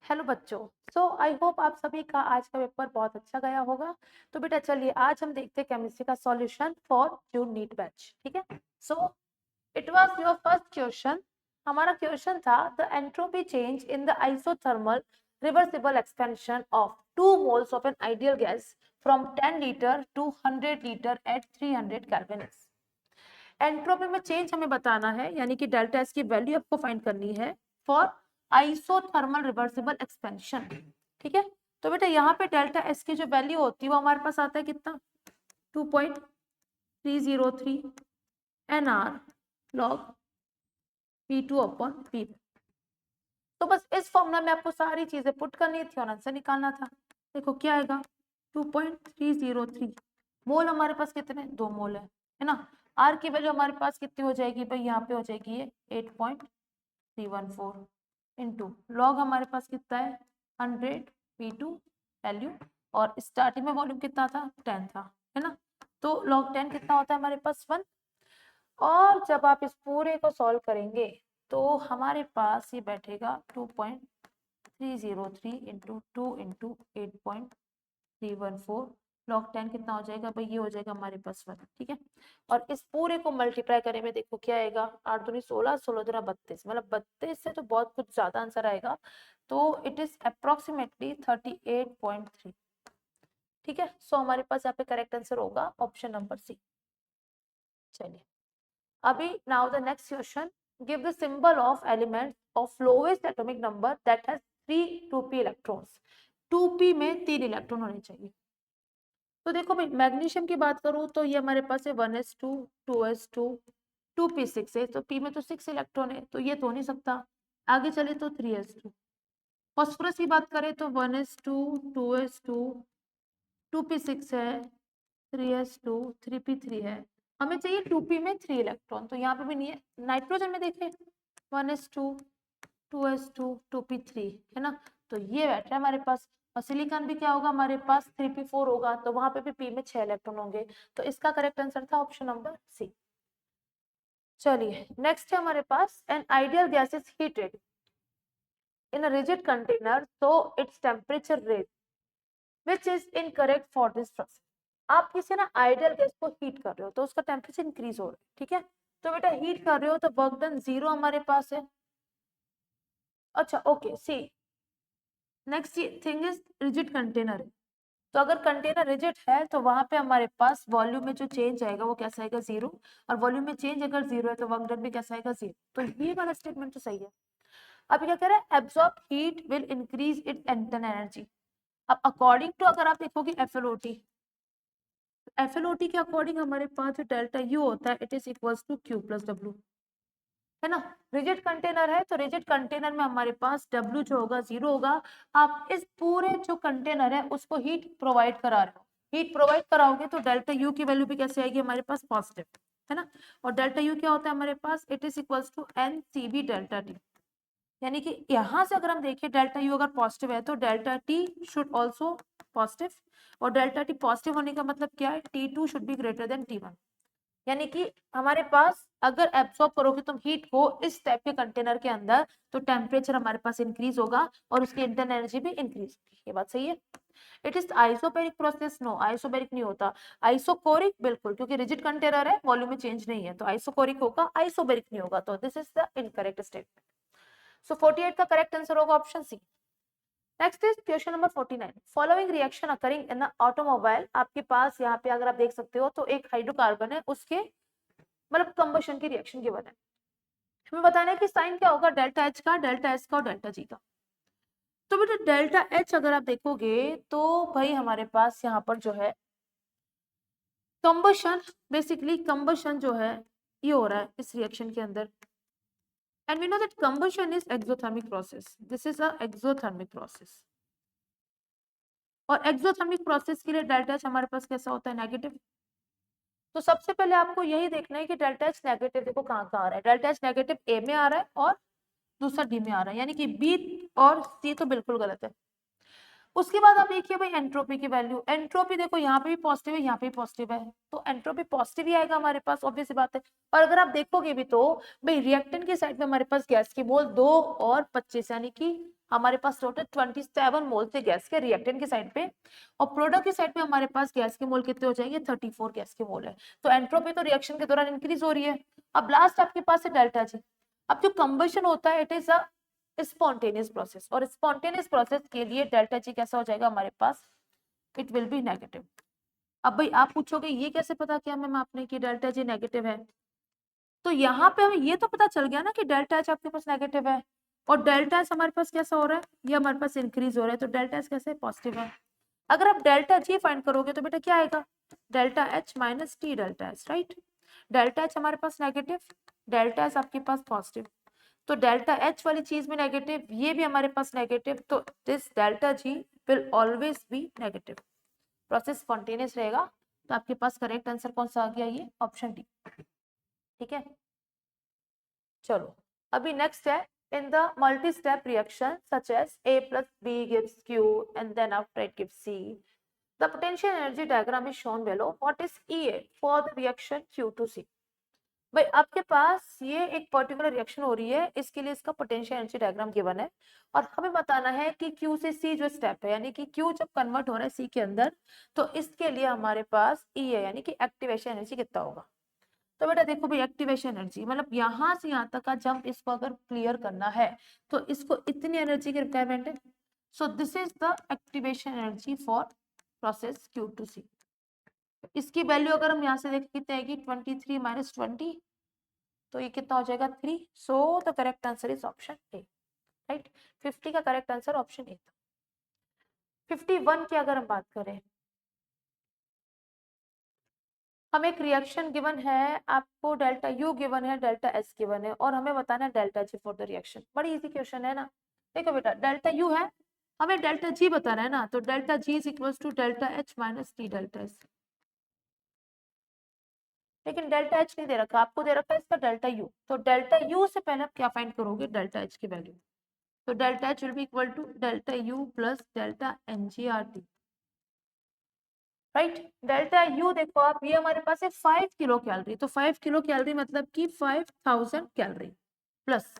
Hello बच्चों। I hope आप सभी का आज का पेपर बहुत अच्छा गया होगा। तो बेटा चलिए आज हम देखते हैं केमिस्ट्री का solution for June NEET batch. ठीक है। It was your first question. हमारा क्वेश्चन था the entropy change in the isothermal reversible expansion of 2 moles of an ideal gas from 10 litre to 100 litre at 300 Kelvin. Entropy में change हमें बताना है, यानी कि डेल्टा एस की वैल्यू आपको फाइंड करनी है फॉर आइसोथर्मल रिवर्सिबल एक्सपेंशन। ठीक है। तो बेटा यहाँ पे डेल्टा एस की जो वैल्यू होती है वो हमारे पास आता है कितना, 2.303 एन आर लॉग P2/P। तो बस इस फॉर्मूला में आपको सारी चीजें पुट करनी थी और आंसर निकालना था। देखो क्या आएगा, 2.303 मोल हमारे पास कितने, 2 मोल है ना। आर की वैल्यू हमारे पास कितनी हो जाएगी भाई, यहाँ पे हो जाएगी ये 8.314 इंटू लॉग हमारे पास कितना है 100 P2 वैल्यू, और स्टार्टिंग में वॉल्यूम कितना था 10 था, है ना। तो लॉग 10 कितना होता है हमारे पास 1। और जब आप इस पूरे को सॉल्व करेंगे तो हमारे पास ये बैठेगा 2.303 इंटू 2 इंटू 8.314 लॉग 10 कितना हो जाएगा भाई, ये हो जाएगा हमारे पास 1। ठीक है। और इस पूरे को मल्टीप्लाई करें में देखो क्या आएगा, 8 दूनी 16, 16 दूना 32, मतलब 32 से तो बहुत कुछ ज्यादा आंसर आएगा। तो इट इज अप्रोक्सीमेटली 38.3। ठीक है। हमारे पास यहाँ पे करेक्ट आंसर होगा ऑप्शन नंबर सी। चलिए अभी now the next question, give the symbol of element of lowest atomic number that has 3 2p electrons. 2p में 3 इलेक्ट्रॉन होने चाहिए। तो देखो भाई मैग्नीशियम की बात करूं तो ये हमारे पास है 1s2 2s2 2p6 है, तो p में तो 6 इलेक्ट्रॉन है, तो ये तो हो नहीं सकता। आगे चले तो 3s2। फॉस्फोरस की बात करें तो 1s2 2s2 2p6 है, 3s2 3p3 है। हमें चाहिए 2p में 3 इलेक्ट्रॉन, तो यहाँ पे भी नहीं है। नाइट्रोजन में देखें 1s2 2s2 2p3 है ना, तो ये बैठ रहा है हमारे पास। और सिलिकॉन भी क्या होगा हमारे पास 3p4 होगा, तो वहां पे भी p में 6 इलेक्ट्रॉन होंगे। तो इसका करेक्ट आंसर था ऑप्शन नंबर सी। चलिए नेक्स्ट है हमारे पास, an ideal gas is heated in a rigid container so its temperature raise which is incorrect for this process। आप किसी ना आइडियल गैस को हीट कर रहे हो तो उसका टेम्परेचर इंक्रीज हो रहा है। ठीक है। तो बेटा हीट कर रहे हो तो वर्क डन 0 हमारे पास है। अच्छा okay see, next thing is rigid container है, तो अगर कंटेनर रिजिड है तो वहां पे हमारे पास वॉल्यूम में जो चेंज आएगा वो कैसा आएगा 0, और वॉल्यूम में चेंज अगर 0 है तो वर्क डन भी कैसा आएगा 0। तो ये वाला स्टेटमेंट तो सही है। अब क्या कह रहा है, absorb heat will increase it internal energy. अब अकॉर्डिंग टू अगर आप देखोगे एफएलओटी, एफएलओटी के अकॉर्डिंग हमारे पास जो डेल्टा यू होता है it is equals to Q plus W, है ना। रिजिड कंटेनर है तो रिजिड कंटेनर में हमारे पास W जो होगा 0 होगा। आप इस पूरे जो कंटेनर है उसको हीट प्रोवाइड करा रहे हो, हीट प्रोवाइड कराओगे तो डेल्टा यू की वैल्यू भी कैसे आएगी हमारे पास, पॉजिटिव, है ना। और डेल्टा यू क्या होता है हमारे पास, it is equals to NCV delta T. यानी कि यहाँ से अगर हम देखें डेल्टा यू अगर पॉजिटिव है तो delta T should also positive, और डेल्टा टी पॉजिटिव होने का मतलब क्या है, T2 should be greater then T1। यानी कि हमारे पास अगर एब्सॉर्ब करोगे तुम हीट को इस टाइप के कंटेनर के अंदर तो टेम्परेचर हमारे पास इंक्रीज होगा और उसकी इंटरनल एनर्जी भी इंक्रीज होगी। ये बात सही है। It is isobaric process, no isobaric नहीं होता। आइसोकोरिक बिल्कुल, क्योंकि रिजिड कंटेनर है वॉल्यूम में चेंज नहीं है, तो आइसोकोरिक होगा, आइसोबैरिक नहीं होगा। तो this is the incorrect statement. So 48 का करेक्ट आंसर होगा option C. Next is question number 49, following reaction occurring in automobile. आपके पास यहाँ पे अगर आप देख सकते हो तो एक हाइड्रोकार्बन है, उसके मतलब कंबशन की रिएक्शन गिवन है। हमें बताना है कि साइन क्या होगा डेल्टा एच का, डेल्टा एस का और डेल्टा जी का। तो बेटा डेल्टा एच अगर आप देखोगे तो भाई हमारे पास यहाँ पर जो है कंबशन, बेसिकली कंबशन जो है ये हो रहा है इस रिएक्शन के अंदर। And we know that combustion is exothermic process, this is a exothermic process. और एक्सोथर्मिक प्रोसेस के लिए डेल्टा एच हमारे पास कैसा होता है, नेगेटिव। तो सबसे पहले आपको यही देखना है कि डेल्टा एच नेगेटिव देखो कहाँ कहाँ आ रहा है, डेल्टा एच नेगेटिव ए में आ रहा है और दूसरा डी में आ रहा है, यानी कि बी और सी तो बिल्कुल गलत है। उसके बाद आप देखिए भाई एंट्रोपी की वैल्यू, एंट्रोपी देखो यहाँ पे भी पॉजिटिव है यहाँ पे भी पॉजिटिव है, तो एंट्रोपी पॉजिटिव ही आएगा हमारे पास, ऑब्वियस सी बात है। और अगर आप देखोगे भी तो भाई रिएक्टेंट की साइड में हमारे पास गैस की मोल 2 और 25, यानी कि हमारे पास टोटल 27 मोल थे गैस के रिएक्टेंट की साइड पे, और प्रोडक्ट की साइड पे हमारे पास गैस के मोल कितने हो जाएंगे, 34 गैस के मोल है। तो एंट्रोपी तो रिएक्शन के दौरान इंक्रीज हो रही है। अब लास्ट आपके पास है डेल्टा जी। अब जो कंबशन होता है it is a spontaneous process, और स्पॉन्टेनियस प्रोसेस के लिए डेल्टा जी कैसा हो जाएगा हमारे पास, इट विल बी नेगेटिव। अब भाई आप पूछोगे ये कैसे पता किया मैम आपने कि डेल्टा जी नेगेटिव है, तो यहाँ पे हमें ये तो पता चल गया ना कि डेल्टा एच आपके पास नेगेटिव है, और डेल्टा एच हमारे पास कैसा हो रहा है, ये हमारे पास इंक्रीज हो रहा है, तो डेल्टा एच कैसे पॉजिटिव है। अगर आप डेल्टा जी फाइंड करोगे तो बेटा क्या आएगा, delta H minus T delta H, right. Delta H हमारे पास नेगेटिव, डेल्टा एच आपके पास पॉजिटिव, तो डेल्टा एच वाली चीज भी नेगेटिव, ये भी हमारे पास नेगेटिव, तो this delta G will always be negative. Process spontaneous रहेगा, तो आपके पास करेक्ट आंसर कौन सा आ गया, ये ऑप्शन डी। ठीक है, चलो अभी नेक्स्ट है, in the multi-step reaction such as A plus B gives Q and then after it gives C, the potential energy diagram is shown below. What is EA for the reaction Q to C? भाई आपके पास ये एक particular reaction हो रही है, इसके लिए इसका पोटेंशियल एनर्जी डायग्राम गिवन है, और हमें बताना है कि Q से C जो स्टेप है, यानी कि Q जब कन्वर्ट हो रहा है C के अंदर, तो इसके लिए हमारे पास E है, यानी कि एक्टिवेशन एनर्जी कितना होगा। तो बेटा देखो भाई, एक्टिवेशन एनर्जी मतलब यहाँ से यहाँ तक का जंप इसको अगर क्लियर करना है तो इसको इतनी एनर्जी की रिक्वायरमेंट है। सो this is the activation energy for process Q to C। इसकी वैल्यू अगर हम यहाँ से देखें कितनी आएगी, 23 माइनस 20, तो ये कितना हो जाएगा 3। सो the correct answer is option A, right. 50 का करेक्ट आंसर ऑप्शन ए था। 51 की अगर हम बात करें, हमें एक रिएक्शन गिवन है, आपको डेल्टा यू गिवन है, डेल्टा एस गिवन है, और हमें बताना है delta G for the reaction. बड़ी इजी क्वेश्चन है ना। देखो बेटा डेल्टा यू है, हमें डेल्टा जी बताना है ना, तो delta G is equals to delta H minus T delta S. लेकिन डेल्टा एच नहीं दे रखा आपको, दे रखा है इसका डेल्टा यू, तो डेल्टा यू से पहले आप क्या फाइंड करोगे, डेल्टा एच की वैल्यू। तो delta H will be equal to delta U plus delta N G R T, right. Delta U देखो आप, ये हमारे पास है 5 किलो कैलोरी, तो 5 किलो कैलोरी मतलब कि 5000 कैलोरी, प्लस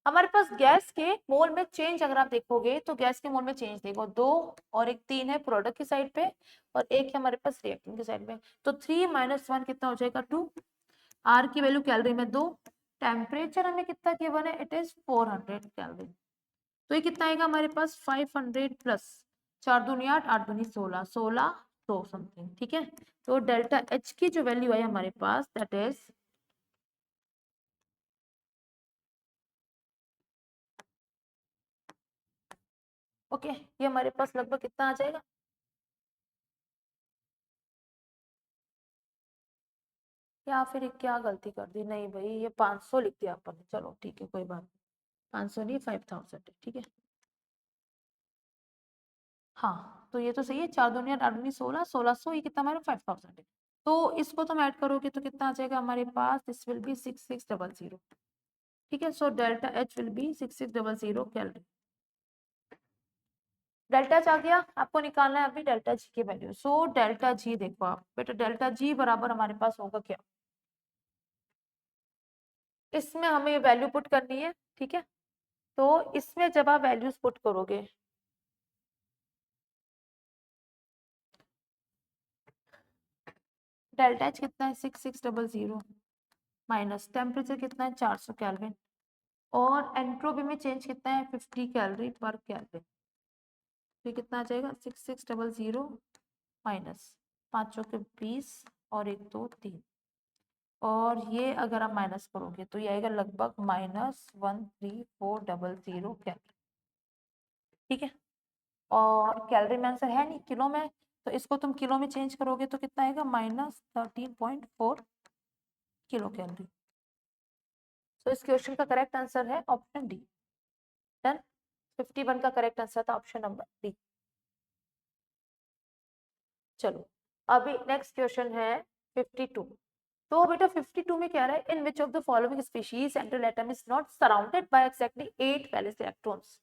हमारे पास गैस के मोल में चेंज अगर आप देखोगे तो गैस के मोल में चेंज देखो 2 और एक 3 है प्रोडक्ट की साइड पे, और एक है हमारे पास रिएक्टेंट की साइड पे, तो 3 माइनस 1 कितना हो जाएगा 2। आर की वैल्यू कैलोरी में 2, टेम्परेचर हमें कितना गिवन है, इट इज 400 कैलोरी, तो ये कितना आएगा हमारे पास 500 प्लस 4 दूनी 8, 8 दूनी 16, 1600 समथिंग, ठीक है। तो डेल्टा एच की जो वैल्यू है हमारे पास दैट इज ओके, ये हमारे पास लगभग कितना आ जाएगा, या फिर क्या गलती कर दी, नहीं भाई ये 500 लिख दिया अपन ने, चलो ठीक है कोई बात नहीं, 500 नहीं 5000 है, ठीक है। हाँ तो ये तो सही है, 4 दूनी 8, 8 दूनी 16, 1600, ये कितना हमारा 5000 है, तो इसको तुम ऐड करोगे तो कितना आ जाएगा हमारे पास, दिस विल बी 6600, ठीक है। So delta H will be 6600 calorie. Delta H आ गया, आपको निकालना है अभी डेल्टा जी की वैल्यू। सो डेल्टा जी देखो आप बेटा, डेल्टा जी बराबर हमारे पास होगा क्या, इसमें हमें वैल्यू पुट करनी है, ठीक है। तो इसमें जब आप वैल्यूज पुट करोगे, डेल्टा एच कितना है 6600, माइनस टेम्परेचर कितना है 400 केल्विन, और एंट्रोपी में चेंज कितना है 50 कैलोरी पर केल्विन, तो ये कितना आ जाएगा 6600 माइनस 5 के 20 और 1 2 3, और ये अगर आप माइनस करोगे तो ये आएगा लगभग -13400 कैलोरी, ठीक है। और कैलोरी में आंसर है नहीं किलो में, तो इसको तुम किलो में चेंज करोगे तो कितना आएगा -13.4 किलो कैलोरी। तो इस क्वेश्चन का करेक्ट आंसर है ऑप्शन डी। डन। 51 का करेक्ट आंसर था ऑप्शन नंबर डी। चलो अभी नेक्स्ट क्वेश्चन है 52। तो बेटा 52 में क्या रहा है, in which of the following species central atom is not surrounded by exactly 8 valence electrons.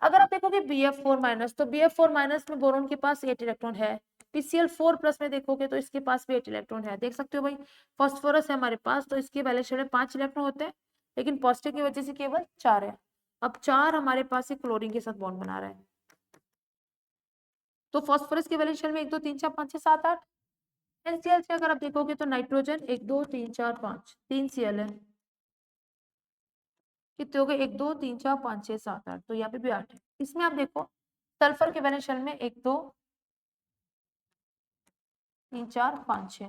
अगर आप देखोगे Bf4 माइनस, तो Bf4 माइनस में बोरोन के पास 8 इलेक्ट्रॉन है, PCl4 प्लस में देखोगे तो इसके पास भी 8 इलेक्ट्रॉन है, देख सकते हो भाई। फॉस्फोरस है हमारे पास, तो इसके वैलेंस शेल में 5 इलेक्ट्रॉन होते हैं, लेकिन पॉजिटिव की वजह से केवल 4 है। अब 4 हमारे पास एक क्लोरीन के साथ बॉन्ड बना रहा है, तो फॉस्फोरस के वैलेंस शेल में 1 2 3 4 5 6 7 8। एनसीएल से अगर आप देखोगे तो नाइट्रोजन 1 2 3 4 5 3 सीएल है, कितने हो गए 1 2 3 4 5 6 7 8, तो यहाँ पे भी 8 है। इसमें आप देखो सल्फर के वैलेंस शेल में 1 2 3 4 5 6,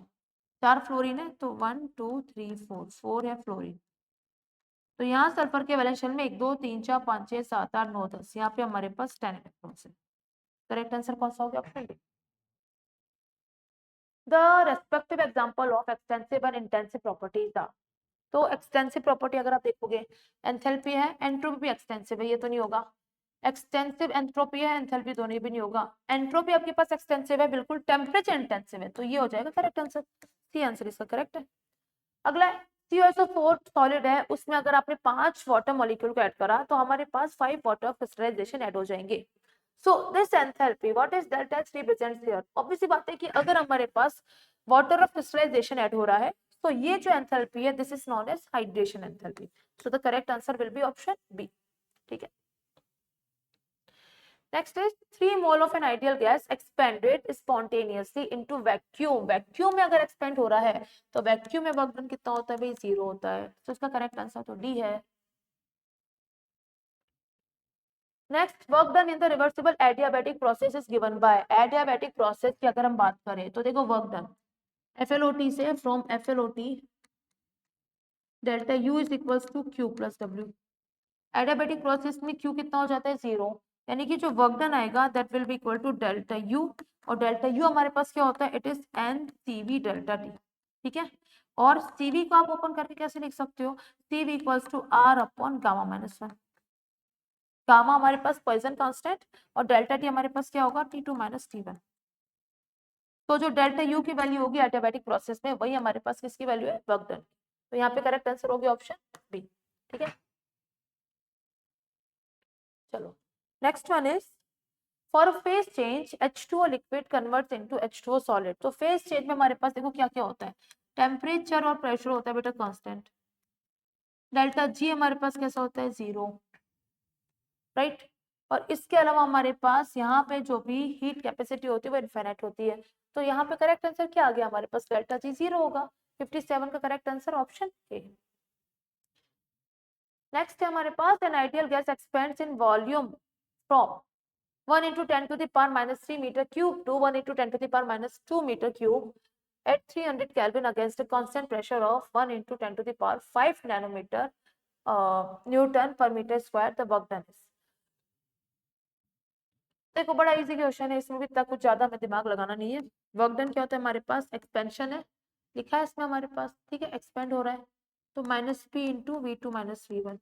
4 फ्लोरीन है, तो 1 2 3 4 4 है फ्लोरीन। तो यहाँ सल्फर के वैलेंस शेल में 1 2 3 4 5 6 7 8 9 10, यहाँ पे हमारे पास 10 इलेक्ट्रॉन्स है। करेक्ट आंसर कौन सा हो गया? Option D. The respective example of extensive and intensive properties are. तो एक्सटेंसिव प्रॉपर्टी अगर आप देखोगे, एंथैल्पी है, एंट्रोपी भी एक्सटेंसिव है, ये तो नहीं होगा। एक्सटेंसिव एंट्रोपी है, एंथैल्पी दोनों भी नहीं होगा। एंट्रोपी आपके पास एक्सटेंसिव है बिल्कुल, टेम्परेचर इंटेंसिव है, तो ये हो जाएगा करेक्ट आंसर। सी आंसर इसका करेक्ट है। अगला CuSO4 सॉलिड है, उसमें अगर आपने 5 वाटर मॉलिक्यूल को ऐड करा तो हमारे पास 5 वाटर क्रिस्टलाइजेशन ऐड हो जाएंगे। So this enthalpy what is delta H represents here. Obvious सी बात है कि अगर हमारे पास वाटर ऑफ क्रिस्टलाइजेशन ऐड हो रहा है तो ये जो एंथैल्पी है this is known as hydration enthalpy. So the correct answer will be option B. ठीक है। Next is 3 mole of an ideal gas expanded spontaneously into vacuum. Vacuum में अगर एक्सपेंड हो रहा है तो वैक्यूम में वर्क डन कितना होता है भाई? 0 होता है। तो इसका करेक्ट आंसर तो डी है। Next, work done in the reversible adiabatic process is given by. Adiabatic process की अगर हम बात करें तो देखो वर्क डन FLOT से from FLOT delta U is equals to Q plus W। Adiabatic process में Q कितना हो जाता है? 0, यानी कि जो वर्क डन आएगा that will be equal to delta U, और डेल्टा U हमारे पास क्या होता है? It is NCV delta T। ठीक है। और CV को आप ओपन करके कैसे लिख सकते हो? CV equals to R upon gamma minus 1। Gamma हमारे पास पॉइसन कांस्टेंट और डेल्टा T हमारे पास क्या होगा? T2 minus T1। तो जो डेल्टा U की वैल्यू होगी एडियाबैटिक प्रोसेस में वही हमारे पास किसकी वैल्यू है? Work done. तो यहाँ पे करेक्ट आंसर होगी ऑप्शन बी। ठीक है। चलो next one is for phase change H2O liquid converts into H2O solid. तो फेज चेंज में हमारे पास देखो क्या क्या होता है? टेम्परेचर और प्रेशर होता है बेटा कांस्टेंट। डेल्टा G हमारे पास कैसा होता है? 0, राइट। और इसके अलावा हमारे पास यहाँ पे जो भी हीट कैपेसिटी होती है वो इनफाइनाइट होती है। तो यहाँ पे करेक्ट आंसर क्या आ गया हमारे पास? डेल्टा G 0 होगा। 57 का correct answer option A. Next है हमारे पास an ideal gas expands in volume from 1 into 10 to the power minus 3 meter cube to 1 into 10 to the power minus 2 meter cube at 300 Kelvin against a constant pressure of 1 into 10 to the power 5 nanometer Newton per meter square. The work done is। देखो बड़ा easy question है, इसमें भी इतना कुछ ज्यादा हमें दिमाग लगाना नहीं है। वर्क डन क्या होता है? हमारे पास एक्सपेंशन है, लिखा है इसमें हमारे पास, ठीक है, एक्सपेंड हो रहा है तो minus P into V2 minus V1।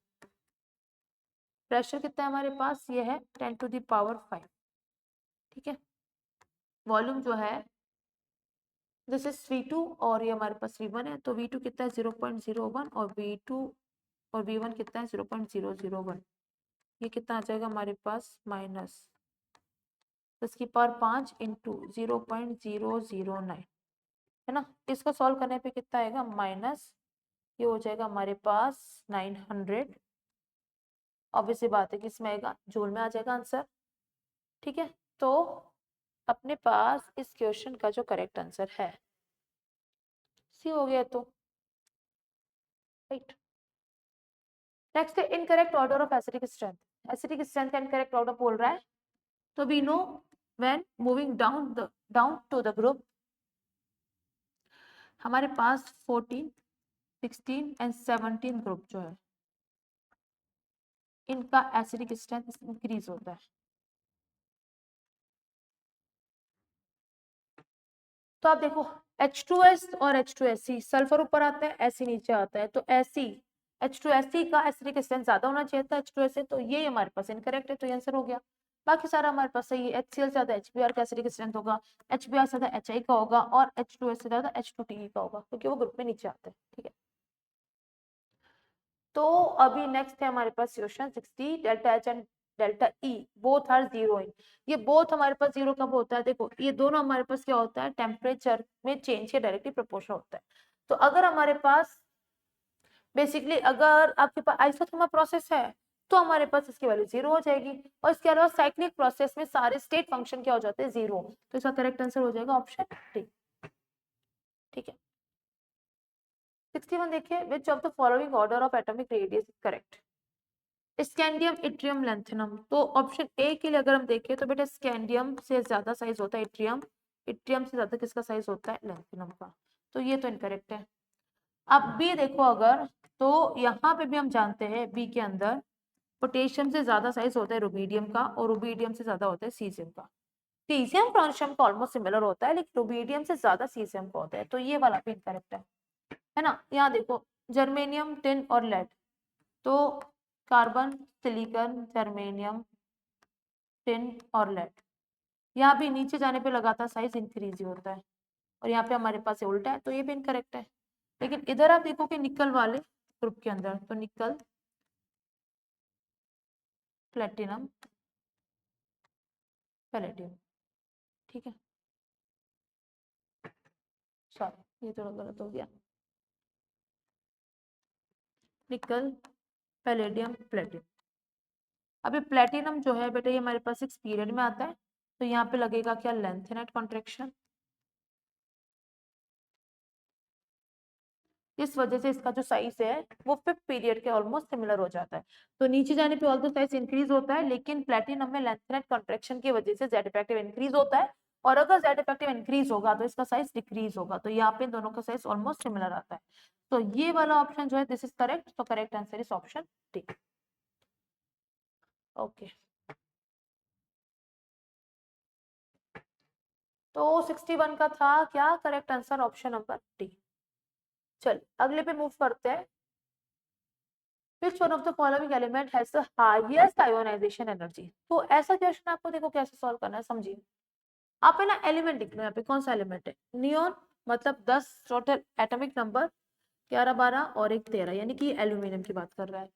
Pressure कितना है हमारे पास? ये है 10 to the power 5। ठीक है। वॉल्यूम जो है दिस इज V2 और ये हमारे पास V1 है, तो V2 कितना है? 0.01 और V2 और V1 कितना है? 0.001। ये कितना आ जाएगा हमारे पास? माइनस 10 की पावर 5 इंटू 0.009, है ना। इसको सॉल्व करने पे कितना आएगा? माइनस ये हो जाएगा हमारे पास 900। ऑब्वियसली बात है कि इसमें आएगा जूल में आ जाएगा आंसर। ठीक है। तो अपने पास इस क्वेश्चन का जो करेक्ट आंसर है सी हो गया, तो राइट। नेक्स्ट है incorrect order of acidic strength. Acidic strength का इनकरेक्ट ऑर्डर बोल रहा है, तो we know when moving down to the group हमारे पास 14, 16 एंड 17 ग्रुप जो है इनका एसिडिक स्ट्रेंथ इंक्रीज होता है। तो आप देखो H2S और H2SC सल्फर ऊपर आता है, Ac नीचे आता है, तो Ac H2SC का एसिडिक स्ट्रेंथ ज्यादा होना चाहिए था H2SC, तो ये हमारे पास इनकरेक्ट है, तो ये आंसर हो गया। बाकी सारा हमारे पास सही है। HCl ज्यादा HBr का एसिडिक स्ट्रेंथ होगा, HBr ज्यादा HI का होगा और H2S से ज्यादा H2TE का होगा, क्योंकि वो ग्रुप में नीचे आते हैं। ठीक है। तो अभी नेक्स्ट है हमारे पास question 60, delta H and delta E both are 0 in. ये बोथ हमारे पास 0 कब होता है? देखो ये दोनों हमारे पास क्या होता है? टेम्परेचर में चेंज के डायरेक्टली प्रोपोर्शनल होता है। तो अगर हमारे पास बेसिकली अगर आपके पास आइसोथर्मल प्रोसेस है तो हमारे पास इसकी वैल्यू 0 हो जाएगी। और इसके अलावा साइक्लिक प्रोसेस में सारे स्टेट फंक्शन क्या हो जाते हैं, 0। तो इसका करेक्ट आंसर हो जाएगा ऑप्शन डी। ठीक है। 61 देखिए, विच of the following order of atomic radius is correct. Scandium, yttrium, lanthanum. तो ऑप्शन ए के लिए अगर हम देखें तो बेटा स्कैंडियम से ज्यादा साइज होता है इट्रियम, इट्रियम से ज्यादा किसका साइज होता है, लैंथेनम का। तो ये तो इनकरेक्ट है। अब बी देखो अगर, तो यहाँ पे भी हम जानते हैं बी के अंदर पोटेशियम से ज्यादा साइज होता है रुबीडियम का, और रुबीडियम से ज्यादा होता है सीजियम का। सीजियम फ्रांशियम का ऑलमोस्ट सिमिलर होता है, लेकिन रुबीडियम से ज्यादा सीजियम का होता है, तो ये वाला भी इनकरेक्ट है ना। यहाँ देखो जर्मेनियम, टिन और लेड, तो कार्बन, सिलिकॉन, जर्मेनियम, टिन और लेड, यहाँ भी नीचे जाने पे लगातार साइज इंक्रीज ही होता है, और यहाँ पे हमारे पास उल्टा है, तो ये भी इनकरेक्ट है। लेकिन इधर आप देखो कि निकल वाले ग्रुप के अंदर, तो निकल, प्लेटिनम, पैलेडियम। ठीक है, सॉरी ये थोड़ा गलत हो गया, निकल, पैलेडियम, प्लेटिनम। अभी प्लेटिनम जो है बेटा ये हमारे पास इस पीरियड में आता है, तो यहाँ पे लगेगा क्या, लेंथेनेट कॉन्ट्रेक्शन। इस वजह से इसका जो साइज है वो 5th पीरियड के ऑलमोस्ट सिमिलर हो जाता है। तो नीचे जाने पे ऑल्दो साइज इंक्रीज होता है, लेकिन प्लेटिनम में लेंथेनेट कॉन्ट्रेक्शन की वजह से जेड इफेक्टिव इंक्रीज होता है, और अगर जेड इफेक्टिव इंक्रीज होगा तो इसका साइज डिक्रीज होगा। तो यहाँ पे दोनों का साइज ऑलमोस्ट सिमिलर आता है। तो ये वाला ऑप्शन जो है दिस इज करेक्ट, तो correct answer is option D. Okay, तो 61 का था क्या correct answer, option number D. चल अगले पे मूव करते हैं। Which one of the following element has the highest ionization energy? तो ऐसा क्वेश्चन आपको देखो कैसे सॉल्व करना है, समझिए। आप है ना एलिमेंट लिख लो, यहाँ पे कौन सा एलिमेंट है, नियोन, मतलब 10 टोटल एटॉमिक नंबर 11 12 और एक 13, यानी कि एल्यूमिनियम की बात कर रहा है।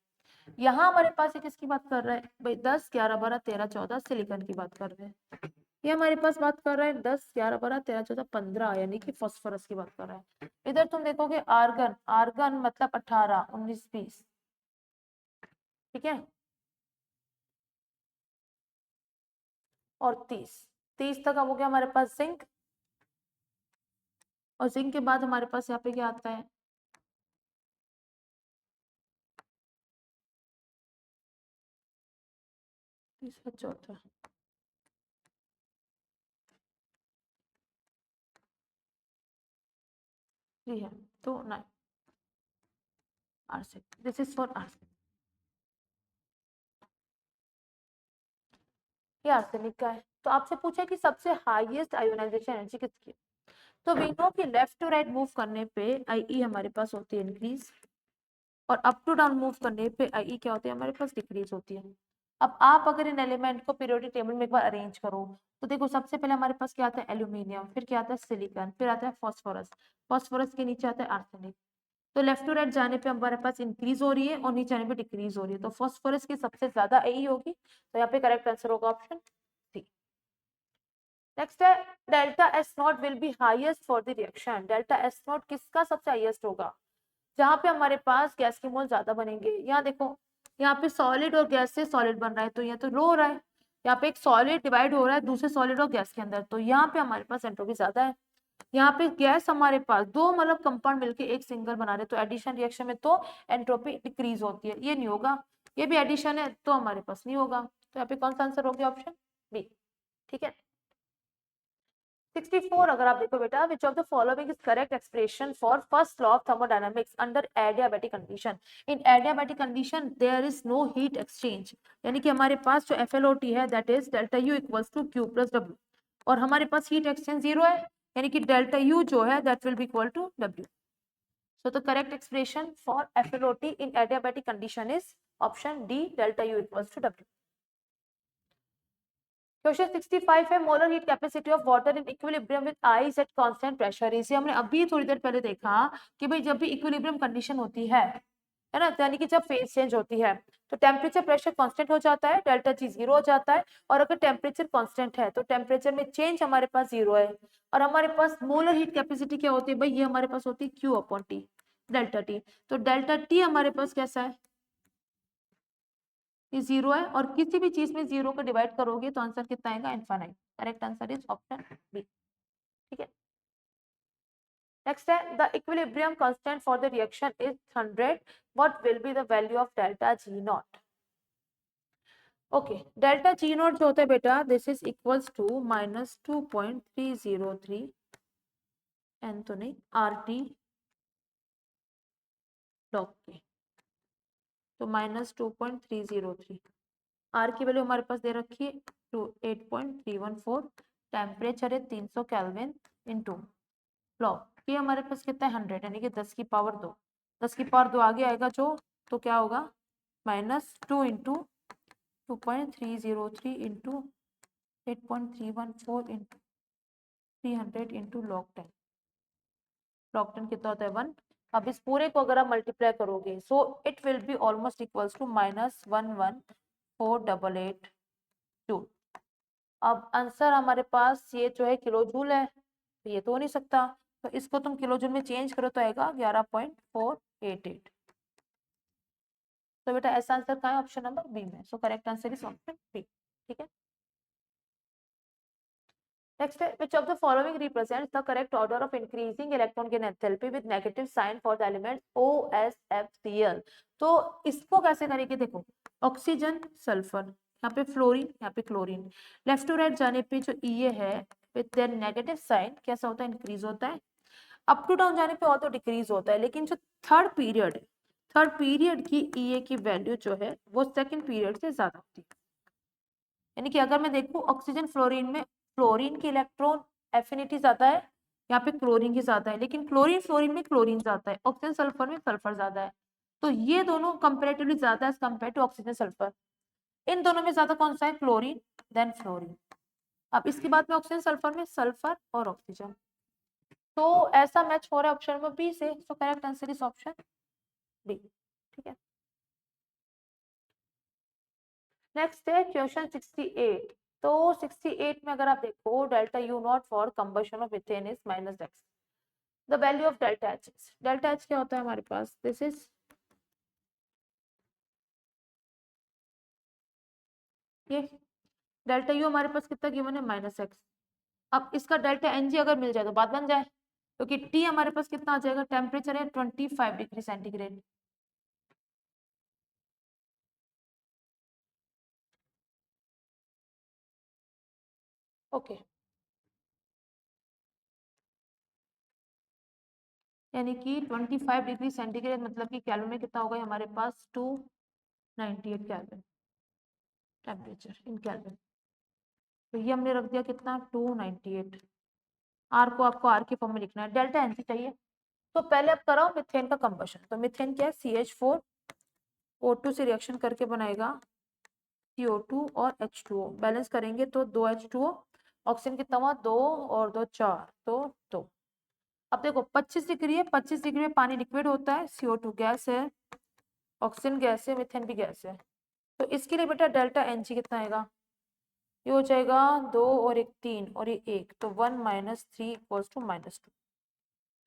यहाँ हमारे पास किसकी बात कर रहा है भाई, 10 11 12 13 14 सिलिकॉन की बात कर रहे हैं। ये हमारे पास बात कर रहा है 10 11 12 13 14 15, यानी कि फास्फोरस की बात कर रहा है। इधर तुम देखोगे आर्गन, आर्गन मतलब 18 19 20, ठीक है, और 30 तक अब हो गया हमारे पास जिंक, और जिंक के बाद हमारे पास यहाँ पे क्या आता है, तीसरा चौथा, जी है, तो 9 arsenic, this is for arsenic, ये आर्सेनिक का है। तो आपसे पूछा कि सबसे हाईएस्ट आयोनाइजेशन एनर्जी किसकी है, तो वी नो कि लेफ्ट टू राइट मूव करने पे आई हमारे पास होती है इंक्रीज, और अप टू डाउन मूव करने पे आई क्या होती है हमारे पास, डिक्रीज होती है। अब आप अगर इन एलिमेंट को पीरियोडिक टेबल में एक बार अरेंज करो, तो देखो सबसे पहले हमारे पास क्या आता है, एल्यूमिनियम, फिर क्या आता है सिलिकॉन, फिर आता है फास्फोरस, फास्फोरस के नीचे आता है आर्सेनिक। तो लेफ्ट टू राइट जाने पे हमारे पास इंक्रीज हो रही है, और नीचे जाने पे डिक्रीज हो रही है, तो फास्फोरस की सबसे ज्यादा आई होगी, तो यहाँ पे करेक्ट आंसर होगा ऑप्शन सी। नेक्स्ट है delta S not will be highest for the reaction. Delta S not किसका सबसे हाईएस्ट होगा, जहां पे हमारे पास गैस के मोल ज्यादा बनेंगे। यहाँ देखो, यहाँ पे सॉलिड और गैस से सॉलिड बन रहा है, तो यहाँ तो रो हो रहा है, यहाँ पे एक सॉलिड डिवाइड हो रहा है दूसरे सॉलिड और गैस के अंदर, तो यहाँ पे हमारे पास एंट्रोपी ज्यादा है। यहाँ पे गैस हमारे पास दो मतलब कंपाउंड मिलके एक सिंगल बना रहे, तो एडिशन रिएक्शन में तो एंट्रोपी डिक्रीज होती है, ये नहीं होगा, ये भी एडिशन है तो हमारे पास नहीं होगा, तो यहाँ पे कौन सा आंसर हो गया, ऑप्शन बी। ठीक है। 64 अगर आप देखो बेटा, which of the following is correct expression for first law of thermodynamics under adiabatic condition? In adiabatic condition there is no heat exchange, यानी कि हमारे पास जो FLOT है that is delta U equals to Q plus W, और हमारे पास heat exchange 0 है, यानी कि delta U जो है that will be equal to W. So the correct expression for FLOT in adiabatic condition is option D, delta U equals to W. Question 65 है molar heat capacity of water in equilibrium with ice at constant pressure. इसे हमने अभी थोड़ी देर पहले देखा कि भाई जब भी इक्विलिब्रियम कंडीशन होती है ना, यानी कि जब फेज चेंज होती है तो टेम्परेचर प्रेशर कांस्टेंट हो जाता है, डेल्टा जी 0 हो जाता है, और अगर टेम्परेचर कांस्टेंट है तो टेम्परेचर में चेंज हमारे पास 0 है, और हमारे पास मोलर हीट कैपेसिटी क्या होती है भाई, ये हमारे पास होती है Q upon T, delta T. तो डेल्टा टी हमारे पास कैसा है, ये जीरो है और किसी भी चीज में जीरो को डिवाइड करोगे तो आंसर कितना आएगा, infinite. Correct answer is option B. ठीक है, नेक्स्ट है the equilibrium constant for the reaction is 100, what will be the value of delta G naught. Okay, delta G naught जो होता है बेटा, this is equals to -2.303 N तो नहीं RT log के, तो -2.303। आर की वैल्यू हमारे पास दे रखी है 8.314, टेम्परेचर है 300 केल्विन इनटू लॉग ये हमारे पास कितना है 100, यानी कि 10 की पावर 2। 10 की पावर 2 आगे आएगा जो, तो क्या होगा -2 into 2.303 into 8.314 into 300 into log 10। log 10 कितना होता है 1। अब इस पूरे को अगर आप मल्टीप्लाई करोगे so it will be almost equals to -11488 joule. अब आंसर हमारे पास ये जो है किलो जूल है, तो ये तो हो नहीं सकता, तो इसको तुम किलो जूल में चेंज करो तो आएगा 11.488। तो बेटा ऐसा आंसर कहाँ है, ऑप्शन नंबर बी में। So correct answer is option B. ठीक है, नेक्स्ट है which of the following represents the correct order of increasing electron gain enthalpy with negative sign for the element OSFCl। तो इसको कैसे करेंगे, देखो ऑक्सीजन सल्फर, यहाँ पे फ्लोरीन, यहाँ पे क्लोरीन, लेफ्ट टू राइट जाने पे जो ये है विद देयर नेगेटिव साइन कैसा होता है, इंक्रीज होता है। अप टू डाउन जाने पे और तो डिक्रीज होता है, लेकिन जो थर्ड पीरियड की ई की वैल्यू जो है वो सेकंड पीरियड से ज्यादा होती है। यानी कि अगर मैं देखूं ऑक्सीजन फ्लोरीन में, फ्लोरीन की इलेक्ट्रॉन एफिनिटी ज्यादा है, यहाँ पे क्लोरीन की ज्यादा है, लेकिन क्लोरीन फ्लोरीन में क्लोरीन ज्यादा है, ऑक्सीजन सल्फर में सल्फर ज्यादा है। तो ये दोनों कंपेरेटिवली ज्यादा है कंपेयर टू ऑक्सीजन सल्फर। इन दोनों में ज्यादा कौन सा है, क्लोरीन देन फ्लोरीन। अब इसके बाद में ऑक्सीजन सल्फर में सल्फर और ऑक्सीजन, तो ऐसा मैच हो रहा है ऑप्शन नंबर बी से। So correct answer is option B. ठीक है, नेक्स्ट है क्वेश्चन 68। तो 68 में अगर आप देखो delta U not for combustion of methane is -x, the value of delta H. Delta H क्या होता है हमारे पास, दिस इज ये डेल्टा यू हमारे पास कितना गिवन है -x। अब इसका डेल्टा एन जी अगर मिल जाए तो बात बन जाए, क्योंकि टी हमारे पास कितना आ जाएगा, टेम्परेचर है 25 डिग्री सेंटीग्रेड। ओके, यानी कि 25 डिग्री सेंटीग्रेड मतलब कि केल्विन में कितना होगा हमारे पास 298 केल्विन टेम्परेचर इन केल्विन। तो ये हमने रख दिया कितना 298। आर को आपको आर के फॉर्म में लिखना है, डेल्टा एनसी चाहिए। तो पहले आप कराओ मिथेन का कंबशन। तो मिथेन क्या है, CH4 O2 से रिएक्शन करके बनाएगा CO2 और H2O, बैलेंस करेंगे तो 2 H2O, ऑक्सीजन कितना हुआ 2 और 2 4, तो 2। अब देखो 25 डिग्री है, 25 डिग्री में पानी लिक्विड होता है, CO2 गैस है, ऑक्सीजन गैस है, मिथेन भी गैस है। तो इसके लिए बेटा डेल्टा एनजी कितना आएगा, ये हो जाएगा 2 और 1 3 और ये 1, तो 1 - 3 इक्वल्स टू -2।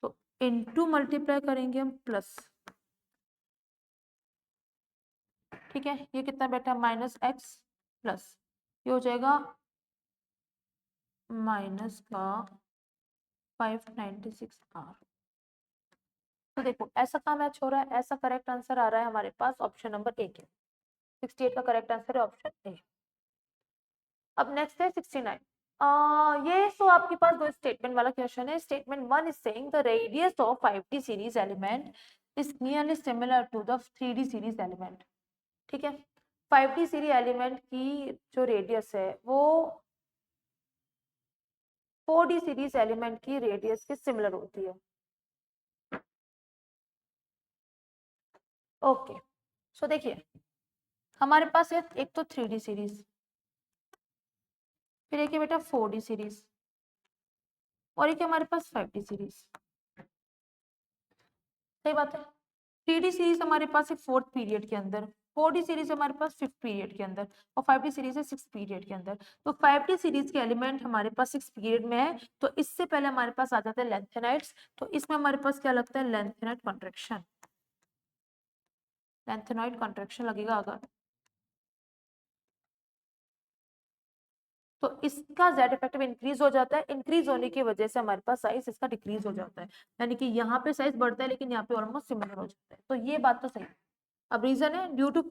तो इनटू मल्टीप्लाई करेंगे हम प्लस, ठीक है, ये कितना बेटा -x प्लस, ये हो जाएगा माइनस का 596 आर। तो देखो ऐसा काम मैच हो रहा है, ऐसा करेक्ट आंसर आ रहा है हमारे पास ऑप्शन नंबर ए के। 68 का करेक्ट आंसर है ऑप्शन ए। अब नेक्स्ट है 69। ये तो आपके पास दो स्टेटमेंट वाला क्वेश्चन है। Statement 1 is saying the radius of 5D series element is nearly similar to the 3D series element. ठीक है, 5D सीरीज एलिमेंट की जो रेडियस है वो 4D सीरीज एलिमेंट की रेडियस के सिमिलर होती है। ओके, सो देखिए हमारे पास है एक तो 3D सीरीज, फिर एक है बेटा 4D सीरीज, और एक है हमारे पास 5D सीरीज। सही बात है, 3D सीरीज हमारे पास है 4th पीरियड के अंदर, 4D सीरीज हमारे पास 5th पीरियड के अंदर, और 5D सीरीज है 6th पीरियड के अंदर। तो 5D सीरीज के एलिमेंट हमारे पास 6th पीरियड में है, तो इससे पहले हमारे पास आ जाता है लेंथेनाइड्स। तो इसमें हमारे पास क्या लगता है, लेंथेनाइड कॉन्ट्रैक्शन, लेंथेनाइड कॉन्ट्रैक्शन लगेगा अगर तो इसका जेड इफेक्टिव इंक्रीज हो जाता है, इंक्रीज होने की वजह से हमारे पास साइज इसका डिक्रीज हो जाता है, यानी कि यहाँ पे साइज बढ़ता है लेकिन यहाँ पे ऑलमोस्ट सिमिलर हो जाता है। तो ये बात तो सही है। अब रीजन है due to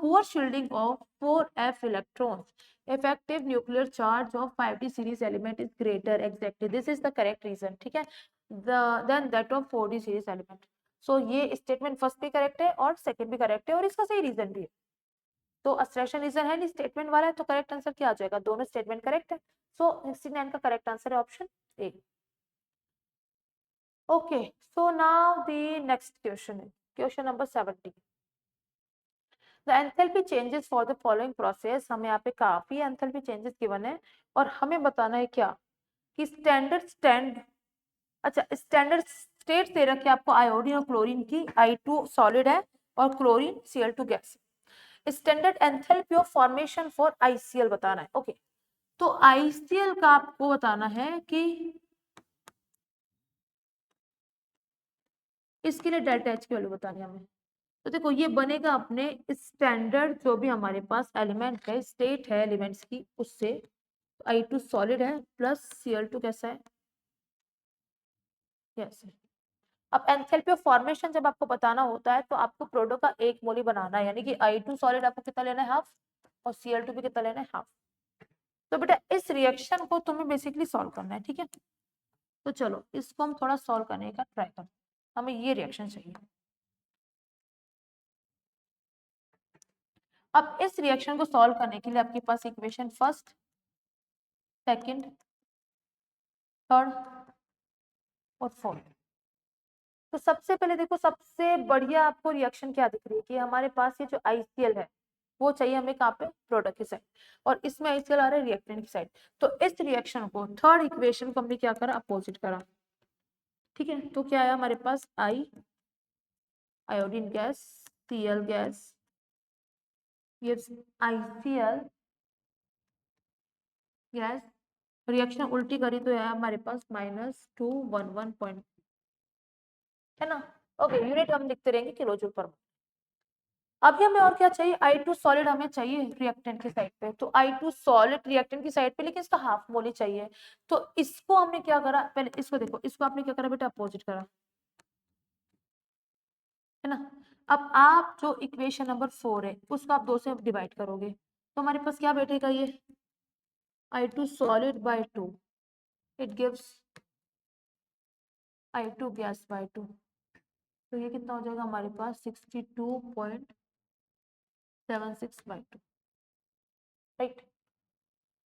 poor shielding of 4f electrons effective nuclear charge of 5d series element is greater, exactly this is the correct reason, ठीक है, than that of 4d series element। so ये स्टेटमेंट फर्स्ट भी correct है और second भी correct है और इसका सही रीजन भी है। तो अस्ट्रेशन रीजन है नहीं, स्टेटमेंट वाला है, तो करेक्ट आंसर क्या आ जाएगा, दोनों स्टेटमेंट करेक्ट है। सो 69 का करेक्ट आंसर है option A. Okay, so now the next question है question number 70। The enthalpy changes for the following process, हमें यहाँ पे काफी एंथैल्पी चेंजेस गिवन है और हमें बताना है क्या कि स्टैंडर्ड स्टेट दे रखे आपको आयोडीन और क्लोरीन की, I2 सॉलिड है और chlorine Cl2 gas. Standard enthalpy of formation for ICl बताना है। ओके, तो ICl का आपको बताना है कि इसके लिए डेल्टा H की वैल्यू बतानी है हमें। तो देखो ये बनेगा अपने स्टैंडर्ड जो भी हमारे पास एलिमेंट है, स्टेट है एलिमेंट्स की, उससे I2 सॉलिड है प्लस Cl2 कैसा है, यस। अब एंथैल्पी ऑफ फॉर्मेशन जब आपको बताना होता है तो आपको प्रोडक्ट का एक मोल ही बनाना है, यानी कि I2 सॉलिड आपको कितना लेना है, हाफ, और Cl2 भी कितना लेना है, हाफ। तो बेटा इस रिएक्शन को तुम्हें बेसिकली सॉल्व करना है, ठीक है। तो चलो इसको हम थोड़ा सॉल्व करने का ट्राई करते हैं। हमें ये रिएक्शन चाहिए। अब इस रिएक्शन को सॉल्व करने के लिए आपके पास इक्वेशन फर्स्ट, सेकंड, थर्ड और फोर्थ। तो सबसे पहले देखो, सबसे बढ़िया आपको रिएक्शन क्या दिख रही है कि हमारे पास ये जो ICl है वो चाहिए हमें कहाँ पे, प्रोडक्ट की साइड, और इसमें ICl आ रहा है रिएक्टेंट की साइड। तो इस रिएक्शन को, थर्ड इक्वेशन को हमने क्या करा, अपोजिट करा, ठीक है। तो क्या आया हमारे पास, आयोडीन गैस, Cl गैस, ये ICl गैस, रिएक्शन उल्टी करी तो है हमारे पास -211 है ना। ओके, यूनिट हम लिखते रहेंगे किलो जूल पर। अभी हमें और क्या चाहिए, I2 सॉलिड हमें चाहिए रिएक्टेंट की साइड पे, तो I2 सॉलिड रिएक्टेंट की साइड पे, लेकिन इसका हाफ मोल ही चाहिए। तो इसको हमने क्या करा, पहले इसको देखो, इसको आपने क्या करा बेटा, अपोजिट करा, है ना। अब आप जो इक्वेशन नंबर 4 है उसको आप 2 से डिवाइड करोगे तो हमारे पास क्या बैठेगा, ये I2 solid by 2, it gives I2 gas by 2। तो ये कितना हो जाएगा हमारे पास 62.76/2, राइट।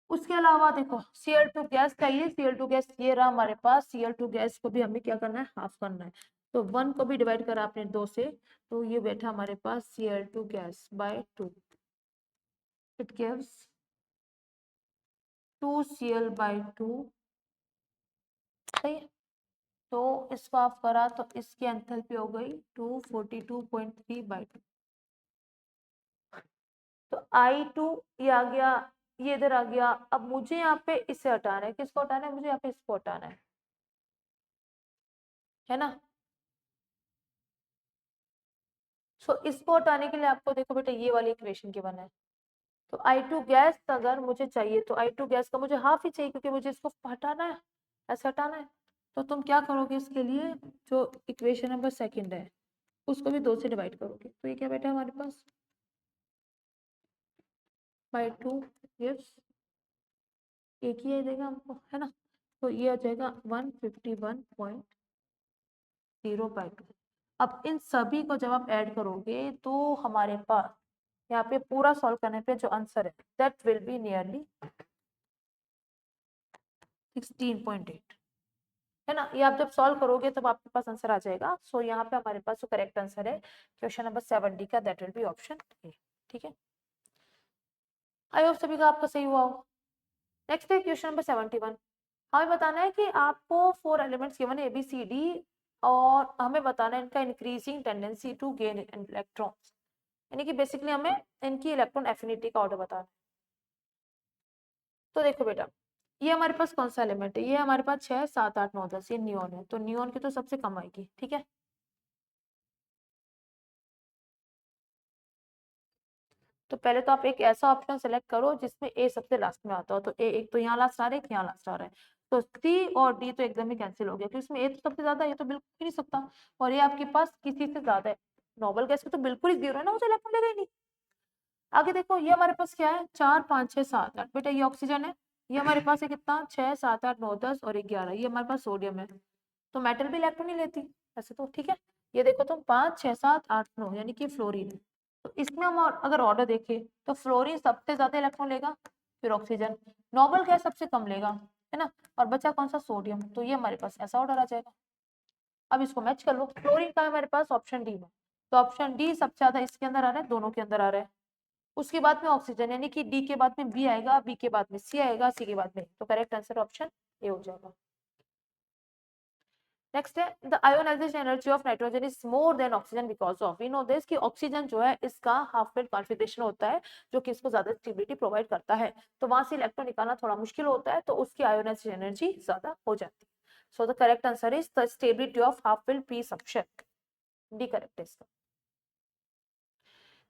उसके अलावा देखो Cl2 गैस चाहिए, Cl2 गैस ये रहा हमारे पास, Cl2 गैस को भी हमें क्या करना है, हाफ करना है। तो 1 को भी डिवाइड करा आपने 2 से, तो ये बैठा हमारे पास Cl2 gas by 2, it gives 2Cl/2, सही है। तो इसको आप करा तो इसकी एंथैल्पी हो गई 242.3/2। तो I2 ये आ गया, ये इधर आ गया। अब मुझे यहाँ पे इसे हटाना है, किसको हटाना है, मुझे यहाँ पे इसको हटाना है ना। सो इसको हटाने के लिए आपको देखो बेटा ये वाली इक्वेशन की बना है। तो I2 गैस अगर मुझे चाहिए तो I2 गैस का मुझे हाफ ही चाहिए, क्योंकि मुझे इसको हटाना है, ऐसे हटाना है। तो तुम क्या करोगे इसके लिए, जो इक्वेशन नंबर सेकंड है उसको भी 2 से डिवाइड करोगे, तो ये क्या बेटा हमारे पास बाई 2 गिव्स, एक ही देगा हमको, है ना। तो ये आ जाएगा 151.0/2। अब इन सभी को जब आप ऐड करोगे तो हमारे पास यहाँ पे पूरा सॉल्व करने पे जो आंसर है दैट विल बी नियरली 16.8, है ना। ये आप जब सॉल्व करोगे तब आपके पास आंसर आ जाएगा। सो यहाँ पे हमारे पास जो करेक्ट आंसर है क्वेश्चन नंबर 70 का, that will be option A, ठीक है। आई होप सभी का आपका सही हुआ हो। नेक्स्ट है क्वेश्चन नंबर 71। हमें बताना है कि आपको 4 एलिमेंट्स गिवन है ABCD, और हमें बताना है इनका increasing tendency to gain electrons, यानी कि बेसिकली हमें इनकी इलेक्ट्रॉन एफिनिटी का ऑर्डर बताना है। तो देखो बेटा, ये हमारे पास कौन सा एलिमेंट है, ये हमारे पास 6 7 8 9 10, ये नियोन है, तो नियोन की तो सबसे कम आएगी, ठीक है। तो पहले तो आप एक ऐसा ऑप्शन सेलेक्ट करो जिसमें ए सबसे लास्ट में आता हो, तो ए एक तो यहाँ लास्ट आ रहा है, एक यहाँ लास्ट आ रहा है, तो सी और डी तो एकदम ही कैंसिल हो गया क्योंकि इसमें ए तो सबसे ज्यादा है, ये तो बिल्कुल ही नहीं सकता, और ये आपके पास किसी से ज्यादा है, नॉर्मल गैस में तो बिल्कुल ही जीरो है ना, मुझे इलेक्ट्रॉन लेगा ही नहीं। आगे देखो ये हमारे पास क्या है, 4 5 6 7 8, बेटा ये ऑक्सीजन है, ये हमारे पास है कितना 6 7 8 9 10 और 11, ये हमारे पास सोडियम है, तो मेटल भी इलेक्ट्रॉन नहीं लेती ऐसे तो, ठीक है। ये देखो तुम 5 6 7 8 9 यानी कि फ्लोरीन, तो इसमें हम अगर ऑर्डर देखें तो फ्लोरीन सबसे ज्यादा इलेक्ट्रॉन लेगा, फिर ऑक्सीजन, नोबल गैस सबसे कम लेगा, है ना, और बचा कौन सा, सोडियम, तो ये हमारे पास ऐसा ऑर्डर आ जाएगा। अब इसको मैच कर लो, फ्लोरीन का है हमारे पास ऑप्शन डी में, तो ऑप्शन डी सबसे ज्यादा इसके अंदर आ रहा है, दोनों के अंदर आ रहा है। उसके बाद में ऑक्सीजन, यानी कि डी के बाद में बी आएगा, बी के बाद में सी आएगा, सी के बाद में, तो करेक्ट आंसर ऑप्शन ए हो जाएगा। नेक्स्ट है the ionization energy of nitrogen is more than oxygen because of, we know this कि ऑक्सीजन जो है इसका हाफ वेव कॉन्फिगरेशन होता है जो कि इसको ज्यादा स्टेबिलिटी प्रोवाइड करता है, तो वहां से इलेक्ट्रॉन निकालना थोड़ा मुश्किल होता है, तो उसकी आयोनाइजेशन एनर्जी ज्यादा हो जाती है। So the correct answer is the stability of half wave P subshell, D correct है इसका।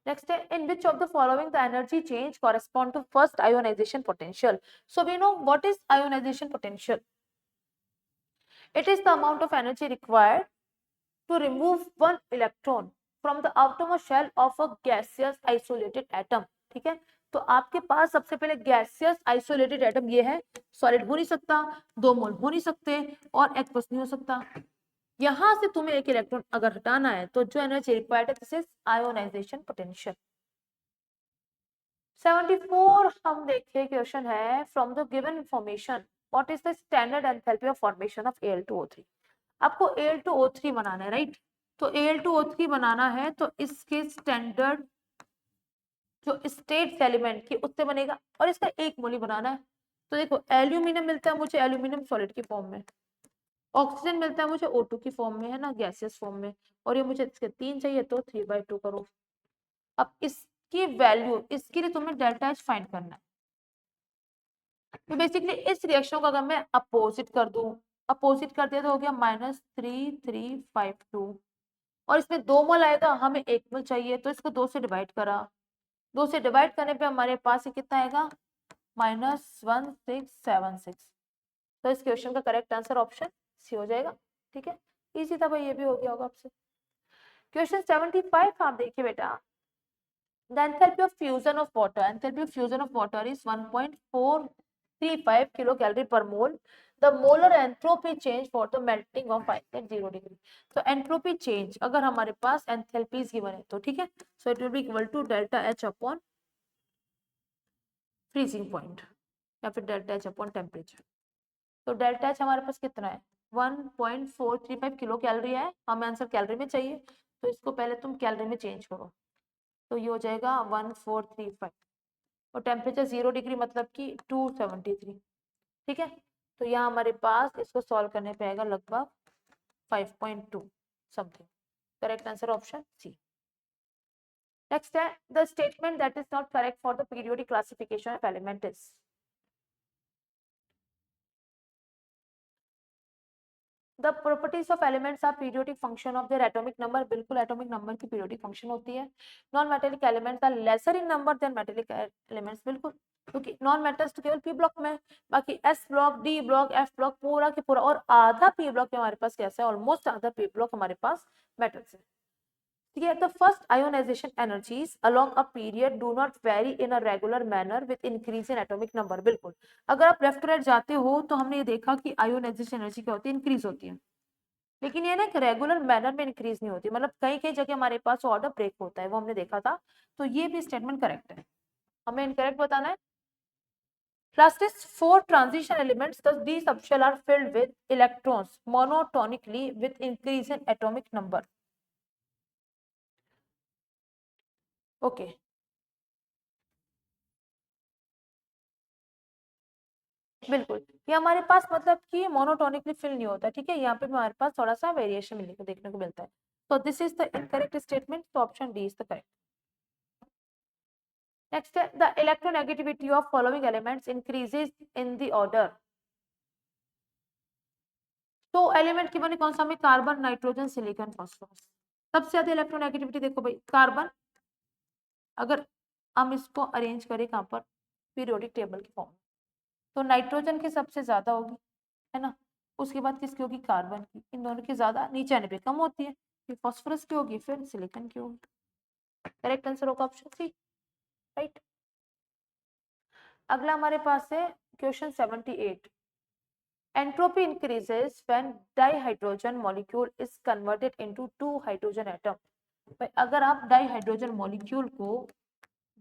Next, in which of the following the energy change correspond to first ionization potential? So we know what is ionization potential. It is the amount of energy required to remove one electron from the outermost shell of a gaseous isolated atom. ठीक है, तो आपके पास सबसे पहले gaseous isolated atom ये है, solid हो नहीं सकता, 2 मोल हो नहीं सकते और एक्वस नहीं हो सकता। यहां से तुम्हें एक इलेक्ट्रॉन अगर हटाना है तो जो एनर्जी रिक्वायर्ड है दिस इज आयोनाइजेशन पोटेंशियल। 74 हम देखिए क्वेश्चन है, from the given information what is the standard enthalpy of formation of Al2O3। आपको Al2O3 बनाना है, राइट, तो Al2O3 बनाना है तो इसके स्टैंडर्ड जो स्टेट एलिमेंट की उससे बनेगा और इसका एक मोल ही बनाना है। तो देखो एल्यूमिनियम मिलता है मुझे, एल्यूमिनियम सॉलिड की फॉर्म में, ऑक्सीजन मिलता है मुझे O2 की फॉर्म में, है ना, गैसियस फॉर्म में, और ये मुझे इसके 3 चाहिए तो 3/2 करो। अब इसकी वैल्यू, इसके लिए तुम्हें डेल्टा एच फाइंड करना है, तो बेसिकली इस रिएक्शन को अगर मैं अपोजिट कर दूं, अपोजिट कर दिया तो हो गया -3352, और इसमें 2 मोल आएगा, हमें 1 मोल चाहिए तो इसको 2 से डिवाइड करा, 2 से डिवाइड करने पे हमारे पास ये कितना आएगा -1676, तो इस क्वेश्चन का करेक्ट आंसर ऑप्शन सी हो जाएगा। ठीक है, इजी था भाई, ये भी हो गया होगा आपसे। क्वेश्चन 75 आप देखिए बेटा, the enthalpy of fusion of water, enthalpy of fusion of water is 1.435 kilocalorie per mole, the molar entropy change for the melting of ice at 0 degree। तो entropy change अगर हमारे पास enthalpies given है तो ठीक है, so it will be equal to delta H upon freezing point या फिर delta H upon temperature। तो डेल्टा एच हमारे पास कितना है 1.435 किलो कैलोरी है, हमें आंसर कैलोरी में चाहिए, तो इसको पहले तुम कैलोरी में चेंज करो, तो ये हो जाएगा 1435, और टेम्परेचर 0 डिग्री मतलब कि 273। ठीक है, तो यहाँ हमारे पास इसको सॉल्व करने पे आएगा लगभग 5.2 something, correct answer option C. Next है the statement that is not correct for the periodic classification of element is, the properties of elements are periodic function of their atomic number, बिल्कुल atomic number की periodic function होती है। Non metallic elements are lesser in number than metallic elements, बिल्कुल, क्योंकि non metals तो केवल P block में, बाकी S block, D block, F block पूरा के पूरा, और आधा पी ब्लॉक हमारे पास कैसा है, ऑलमोस्ट आधा पी ब्लॉक हमारे पास मेटल्स है। ठीक है, the first ionization energies along a period do not vary in a regular manner with increase in atomic number, बिल्कुल, अगर आप लेफ्ट टू राइट जाते हो तो हमने ये देखा कि आयोनाइजेशन एनर्जी क्या होती है, इंक्रीज होती है, लेकिन ये ना एक रेगुलर मैनर में इंक्रीज नहीं होती, मतलब कई कई जगह हमारे पास ऑर्डर ब्रेक होता है, वो हमने देखा था, तो ये भी स्टेटमेंट करेक्ट है, हमें इनकरेक्ट बताना है। Lastest 4 transition elements, thus d subshell are filled with electrons monotonically with increase in atomic number. Okay. बिल्कुल, ये हमारे पास मतलब कि मोनोटोनिकली फिल नहीं होता, ठीक है, यहाँ पे हमारे पास थोड़ा सा वेरिएशन मिलने को देखने को मिलता है, तो this is the incorrect statement, तो option D is the correct. Next, the electronegativity of following elements increases in the order. तो एलिमेंट की बनी कौन सा, में कार्बन, नाइट्रोजन, सिलिकॉन, फास्फोरस, सबसे ज्यादा इलेक्ट्रोनेगेटिविटी देखो भाई कार्बन, अगर हम इसको अरेंज करें कहाँ पर, पीरियोडिक टेबल के फॉर्म। तो नाइट्रोजन की सबसे ज्यादा होगी, है ना, उसके बाद किसकी होगी, कार्बन की, इन दोनों की ज्यादा, नीचे आने पे कम होती है, फिर फास्फोरस की होगी, फिर सिलिकॉन की होगी। करेक्ट आंसर होगा ऑप्शन सी, राइट। अगला हमारे पास है question 78। Entropy increases when dihydrogen molecule is converted into 2 hydrogen atom. भाई अगर आप डाइहाइड्रोजन मॉलिक्यूल को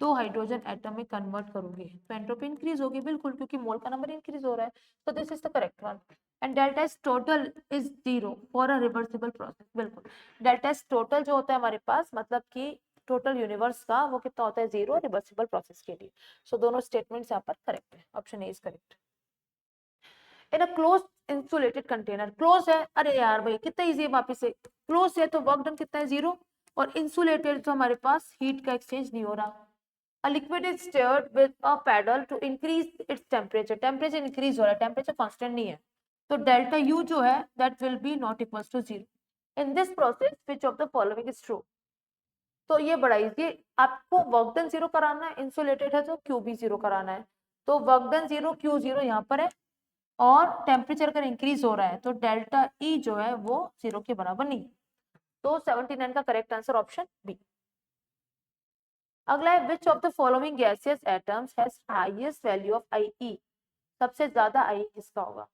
2 हाइड्रोजन एटम में कन्वर्ट करोगे तो एंट्रोपी इंक्रीज होगी, बिल्कुल, क्योंकि मोल का नंबर इंक्रीज हो रहा है। तो this is the correct one. And delta S total is 0 for a reversible process. बिल्कुल, डेल्टा एस टोटल जो होता है हमारे पास, मतलब कि टोटल यूनिवर्स का, वो कितना होता है, 0 रिवर्सिबल प्रोसेस के लिए। सो दोनों स्टेटमेंट्स यहाँ पर करेक्ट है, option A is correct. In a close insulated container, close है, अरे यार भाई कितना इजी है, वापिस से क्लोज है तो वर्क डन कितना है, 0, और इंसुलेटेड तो हमारे पास हीट का एक्सचेंज नहीं हो रहा। A liquid is stirred with a paddle to increase its temperature. Temperature increase हो रहा है, temperature constant नहीं है, तो delta U जो है that will be not equals to 0. In this process, which of the following is true? तो ये बड़ा इजी, आपको वर्क डन 0 कराना है, इंसुलेटेड है तो Q भी 0 कराना है। तो वर्क डन 0, Q 0 यहाँ पर है, और टेम्परेचर अगर इंक्रीज हो रहा है तो डेल्टा E जो है वो 0 के बराबर नहीं। तो 79 का करेक्ट आंसर ऑप्शन बी। अगला है which of the following gaseous atoms has highest value of IE। सबसे ज्यादा IE किसका होगा।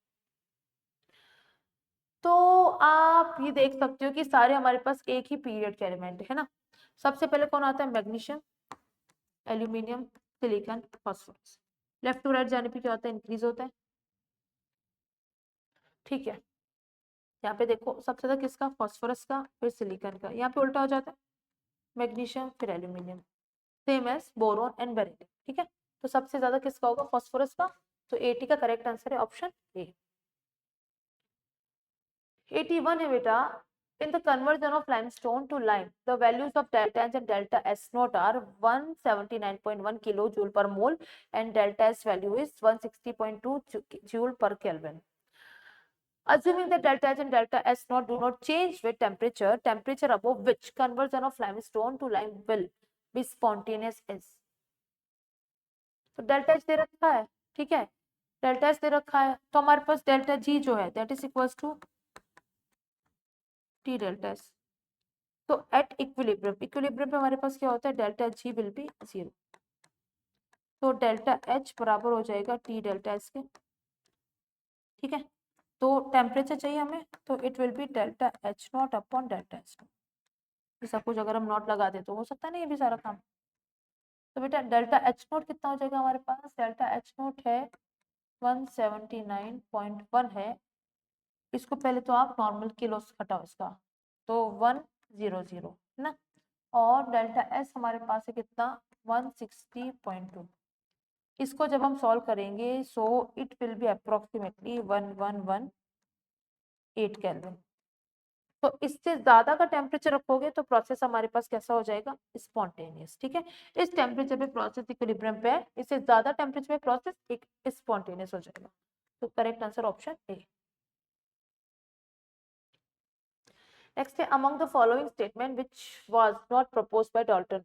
तो आप ये देख सकते हो कि सारे हमारे पास एक ही पीरियड के एलिमेंट है ना। सबसे पहले कौन आता है, magnesium, aluminium, silicon, phosphorus. Left to right जाने पे क्या होता है, इंक्रीज होता है, ठीक है। यहाँ पे देखो सबसे ज्यादा किसका, फास्फोरस का, फिर सिलिकॉन का, यहाँ पे उल्टा हो जाता है, मैग्नीशियम फिर aluminium, same as boron and beryllium, ठीक है। तो सबसे ज्यादा किसका होगा, फास्फोरस का। तो 80 का करेक्ट आंसर है ऑप्शन ए। 81 है बेटा। In the conversion of limestone to lime, the values of delta H and delta S naught are 179.1 kilojoule per mole and delta S value is 160.2 joule per Kelvin. Assuming that delta H and delta S naught do not change with temperature, temperature above which conversion of limestone to lime will be spontaneous is. तो delta H दे रखा है, ठीक है, delta H दे रखा है, तो हमारे पास delta G जो है that is equals to T delta S. तो एट इक्विलिब्रियम, इक्विलिब्रियम पे हमारे पास क्या होता है, डेल्टा जी विल बी 0। तो डेल्टा एच बराबर हो जाएगा टी डेल्टा एस के, ठीक है। तो टेम्परेचर चाहिए हमें, तो it will B delta H not upon delta H not. सब कुछ अगर हम नॉट लगा दे तो हो सकता नहीं ये भी सारा काम। तो बेटा डेल्टा एच नोट कितना हो जाएगा हमारे पास, डेल्टा एच नोट है 179.1 है। इसको पहले तो आप नॉर्मल किलो हटाओ इसका, तो 100 है ना, और डेल्टा एस हमारे पास है कितना 160.2। इसको जब हम सॉल्व करेंगे सो it will B approximately 1118 kelvin. तो इससे ज्यादा का टेम्परेचर रखोगे तो प्रोसेस हमारे पास कैसा हो जाएगा, स्पॉन्टेनियस, ठीक है। इस टेम्परेचर पे प्रोसेस इक्विलिब्रियम पे है, इससे ज्यादा टेम्परेचर पे प्रोसेस एक स्पॉन्टेनियस हो जाएगा। तो correct answer option A. Next है among the following statement which was not proposed by Dalton.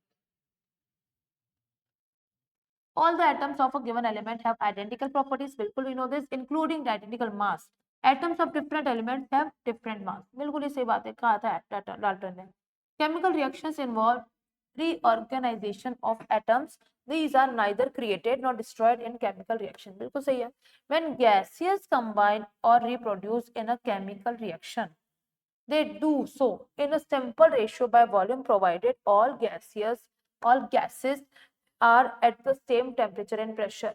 All the atoms of a given element have identical properties. बिल्कुल we know this, including the identical mass. Atoms of different elements have different mass. बिल्कुल ये सही बात है, कहा था Dalton ने। Chemical reactions involve reorganization of atoms. These are neither created nor destroyed in chemical reaction. बिल्कुल सही है। When gases combine or reproduce in a chemical reaction, they do so in a simple ratio by volume provided all gases are at the same temperature and pressure.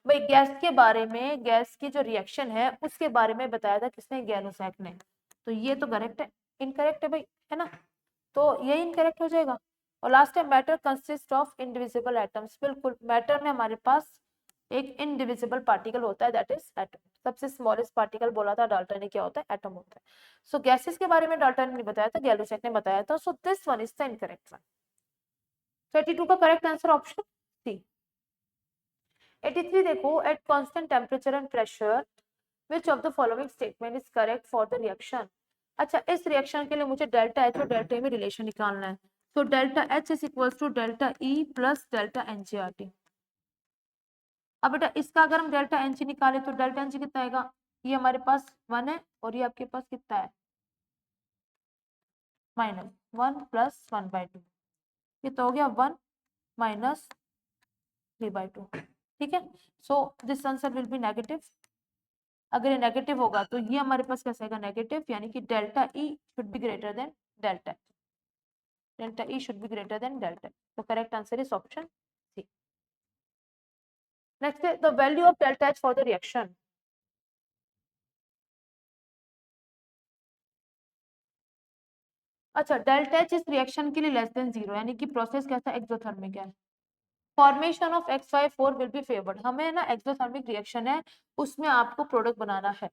भाई gas के बारे में, gas की जो reaction है उसके बारे में बताया था किसने, गैलुसैक ने। तो ये तो करेक्ट है, इनकरेक्ट है भाई, है ना, तो ये इनकरेक्ट हो जाएगा। और लास्ट है matter consist of indivisible atoms. बिल्कुल, मैटर में हमारे पास एक इनडिविजिबल पार्टिकल होता है दैट इज एटम। सबसे स्मॉलेस्ट पार्टिकल बोला था डाल्टन ने, क्या होता है, एटम होता है। सो गैसेस के बारे में डाल्टन ने बताया था, गैलुसैक ने बताया था। So this one is the incorrect one. 32 का करेक्ट आंसर ऑप्शन सी। 83 देखो, at constant temperature and pressure which of the following statement is correct for the reaction. अच्छा, इस रिएक्शन के लिए मुझे डेल्टा एच और डेल्टा में रिलेशन निकालना है। So delta H is equals to delta E plus delta NCRT. अब बेटा इसका अगर हम डेल्टा एनसी निकाले तो डेल्टा एनसी कितना आएगा, ये हमारे पास 1 है और ये आपके पास कितना है -1 प्लस 1/2, ये तो हो गया 1 माइनस 3/2, ठीक है। So this answer will B negative. अगर ये नेगेटिव होगा तो ये हमारे पास कैसे आएगा नेगेटिव, यानी कि delta E should be greater than delta, delta E should be greater than delta. तो correct answer is option C. Next है the value of delta H for the reaction. अच्छा, डेल्टा एच इस reaction के लिए less than 0, यानी कि process कैसा exothermic है। Formation of X5 4 will be favoured. हमें ना एक्सोथर्मिक रिएक्शन है, उसमें आपको प्रोडक्ट बनाना है,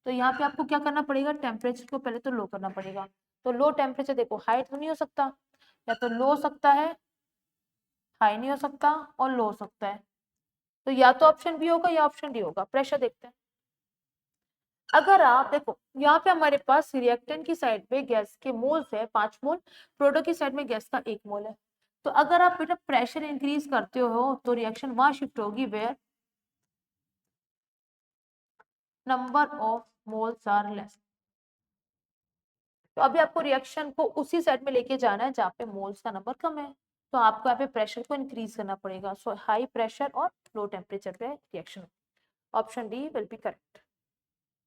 तो यहाँ पे आपको क्या करना पड़ेगा, टेम्परेचर को पहले तो लो करना पड़ेगा। तो लो टेम्परेचर देखो, हाई तो नहीं हो सकता, या तो लो हो सकता है, हाई नहीं हो सकता, और लो हो सकता है। तो या तो ऑप्शन बी होगा या ऑप्शन डी होगा। प्रेशर देखते हैं। अगर आप देखो यहाँ पे हमारे पास रिएक्टेंट की साइड पे गैस के मोल्स है 5 मोल, प्रोडक्ट की साइड में गैस का 1 मोल है। तो अगर आप बेटा प्रेशर इंक्रीज करते हो तो रिएक्शन वहां शिफ्ट होगी where number of moles are less. तो अभी आपको रिएक्शन को उसी साइड में लेके जाना है जहाँ पे मोल्स का नंबर कम है, तो आपको यहाँ पे प्रेशर को इंक्रीज करना पड़ेगा। सो हाई प्रेशर और लो टेम्परेचर पे reaction. Option D will be correct,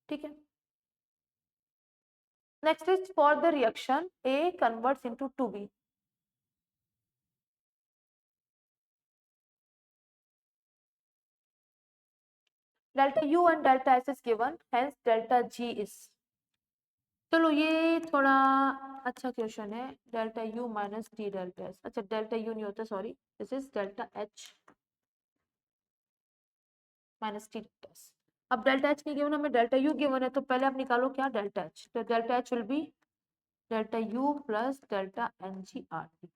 ठीक है। Next is for the reaction A converts into 2B। Delta U and delta S is given, hence delta G is। चलो ये थोड़ा अच्छा क्वेश्चन है। Delta U minus D delta S, अच्छा delta U नहीं होता, sorry, this is delta H minus T delta S। अब delta H नहीं गिवन, हमें डेल्टा U गिवन है, तो पहले आप निकालो क्या डेल्टा H। तो delta H will be delta U plus delta NGRT।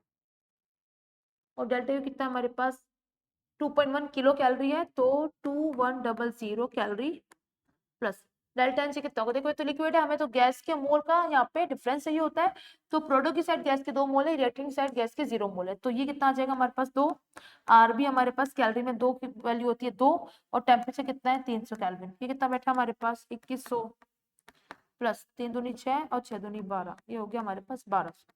और डेल्टा U कितना हमारे पास 2.1 किलो कैलोरी है, तो 2100 कैलोरी प्लस डेल्टा एनसी कितना होगा। देखो ये तो लिक्विड है, हमें तो गैस के मोल का यहाँ पे डिफरेंस चाहिए होता है। तो प्रोडक्ट की साइड गैस के 2 मोल है, रिएक्टिंग की साइड गैस के 0 मोल है, तो ये कितना आ जाएगा हमारे पास 2। आर भी हमारे पास कैलोरी में 2 की वैल्यू होती है 2, और टेम्परेचर कितना है 300 कैल्विन। ये कितना बैठा हमारे पास 2100 प्लस 3 दूनी 6 और 6 दूनी 12, ये हो गया हमारे पास 1200।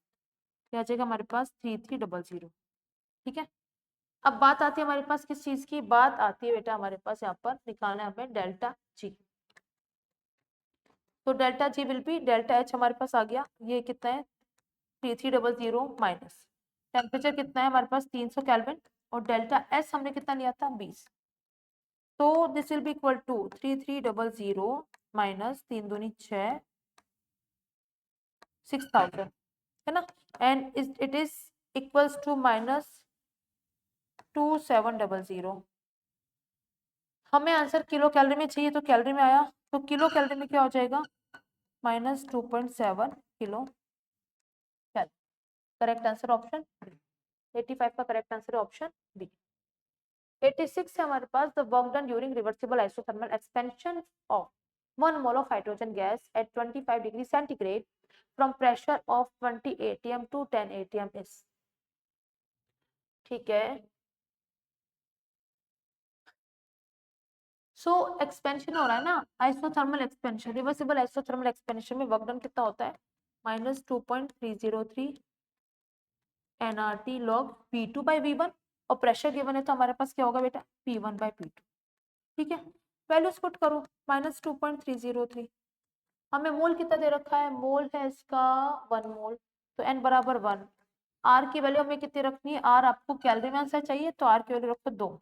ये आ जाएगा हमारे पास 3300, ठीक है। अब बात आती है हमारे पास किस चीज की, बात आती है बेटा हमारे पास यहाँ पर निकालना है हमें डेल्टा जी। तो delta ji will be delta H हमारे पास आ गया, ये कितना है 3300 माइनस टेम्परेचर कितना है हमारे पास 300 केल्विन, और डेल्टा एस हमने कितना लिया था 20। तो this will be equal to 3300 minus 3 दूनी 6 6000, है ना, and it is equals to minus 2700। हमें आंसर किलो कैलोरी में चाहिए, तो कैलोरी में आया, तो किलो कैलोरी में क्या हो जाएगा -2.7 kilo calorie. Correct answer option 85 का करेक्ट आंसर है ऑप्शन बी। 86 है हमारे पास the work done during reversible isothermal expansion of 1 mole of hydrogen gas at 25 degree centigrade from pressure of 20 atm to 10 atm is, ठीक है। So expansion हो रहा है ना, isothermal expansion, reversible isothermal expansion में वर्क डन कितना होता है -2.303 nRT log V2/V1, और प्रेशर गिवन है तो हमारे पास क्या होगा बेटा P1/P2, ठीक है। वैल्यूज पुट करो -2.303, हमें मोल कितना दे रखा है, मोल है इसका 1 मोल, तो n बराबर 1। आर की वैल्यू हमें कितनी रखनी है, आर आपको कैलोरी में आंसर चाहिए तो आर की वैल्यू रखो 2।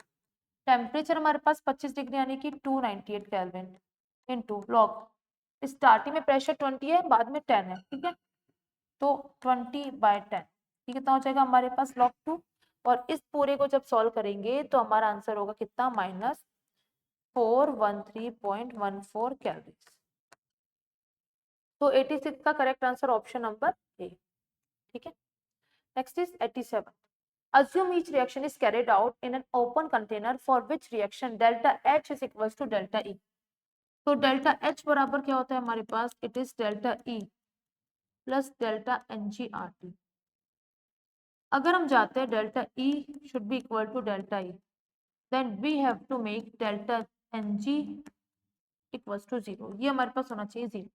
टेम्परेचर हमारे पास 25 डिग्री यानी कि 298 केल्विन इनटू लॉग, स्टार्टिंग में प्रेशर 20 है, बाद में 10 है, ठीक है, तो 20/10, ये कितना हो जाएगा हमारे पास log 2। और इस पूरे को जब सॉल्व करेंगे तो हमारा आंसर होगा कितना -413.14 कैलोरीज। तो 86 का करेक्ट आंसर ऑप्शन नंबर ए, ठीक है। Next is 87। Assume each reaction is carried out in an open container for which reaction delta H is equals to delta E। तो डेल्टा H बराबर क्या होता है हमारे पास, it is delta E plus delta NGRT। अगर हम जाते हैं delta E should be equal to delta E, then we have to make delta N G equals to 0, ये हमारे पास होना चाहिए 0।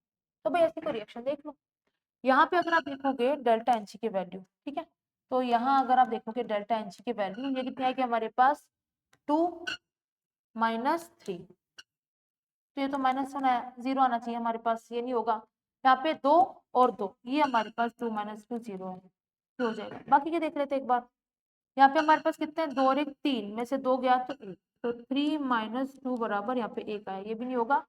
तो भाई ऐसी कोई रिएक्शन देख लो, यहाँ पे अगर आप देखोगे डेल्टा एन जी की वैल्यू, ठीक है, तो यहाँ अगर आप देखोगे डेल्टा एन जी की वैल्यू ये कितनी आएगी हमारे पास 2 -3, तो ये तो माइनस होना है, 0 आना चाहिए हमारे पास, ये नहीं होगा। यहाँ पे 2 और 2, ये हमारे पास 2 - 2 0 है, तो हो जाएगा। बाकी के देख लेते एक बार, यहाँ पे हमारे पास कितने हैं, 2 और 1 3 में से 2 गया तो 1, तो 3 - 2 बराबर यहाँ पे 1 आया, ये भी नहीं होगा।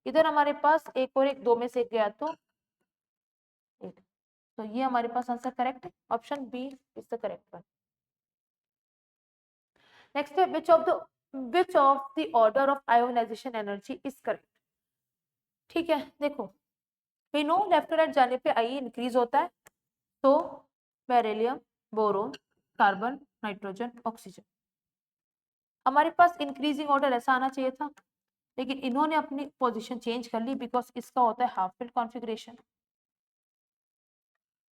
इधर हमारे पास 1 और 1 2 में से 1 गया तो 1, तो ये हमारे पास आंसर करेक्ट है, option B is the correct one. Next है which of the order of ionization energy is correct. ठीक है, देखो we know left to right जाने पे आई इंक्रीज होता है, तो beryllium, boron, carbon, nitrogen, oxygen, हमारे पास इंक्रीजिंग ऑर्डर ऐसा आना चाहिए था, लेकिन इन्होंने अपनी पोजीशन चेंज कर ली बिकॉज इसका होता है हाफ फिल्ड कॉन्फ़िगरेशन,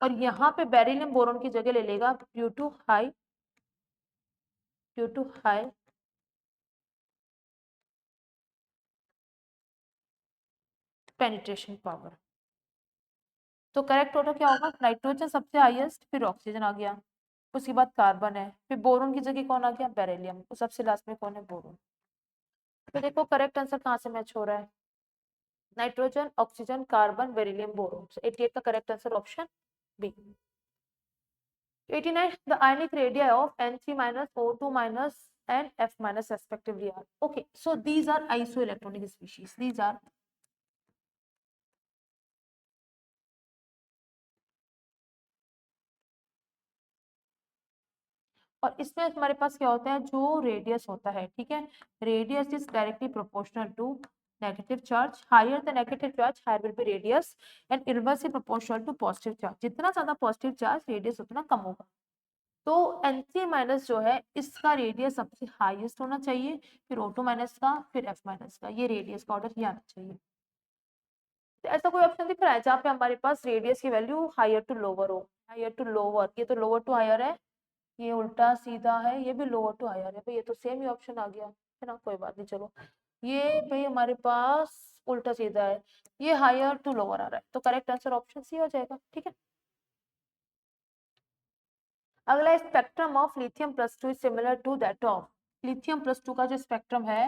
और यहाँ पे बेरिलियम बोरोन की जगह ले लेगा due to high penetration power. तो करेक्ट ऑर्डर क्या होगा, नाइट्रोजन सबसे हाईएस्ट, फिर ऑक्सीजन आ गया, उसके बाद कार्बन है, फिर बोरोन की जगह कौन आ गया, बेरिलियम, तो सबसे लास्ट में कौन है, बोरोन। तो देखो करेक्ट आंसर कहाँ से मैच हो रहा है, nitrogen, oxygen, carbon, beryllium, boron. 88 का correct answer option B. 89 the ionic radii of N3 - O2 - and F respectively are. Okay, so these are isoelectronic species, these are और इसमें हमारे पास क्या होता है, जो रेडियस होता है, ठीक है, radius is directly proportional to negative charge, higher the negative charge higher will be radius, and inversely proportional to positive charge, जितना ज्यादा पॉजिटिव चार्ज रेडियस उतना कम होगा। तो N3 जो है इसका रेडियस सबसे हाईएस्ट होना चाहिए, फिर O2 का, फिर F का, ये रेडियस का ऑर्डर ही आना चाहिए। तो ऐसा कोई ऑप्शन दिख रहा है जहाँ पे हमारे पास रेडियस की वैल्यू हायर टू लोअर हो, हायर टू लोअर, ये तो लोअर टू हायर है, ये उल्टा सीधा है, ये भी लोअर टू हायर है, भाई ये तो सेम ही ऑप्शन आ गया है ना, कोई बात नहीं, चलो ये भाई हमारे पास उल्टा सीधा है, ये हायर टू लोअर आ रहा है, तो करेक्ट आंसर ऑप्शन सी हो जाएगा। ठीक है, अगला spectrum of lithium plus 2 is similar to that of lithium plus 2 का जो स्पेक्ट्रम है,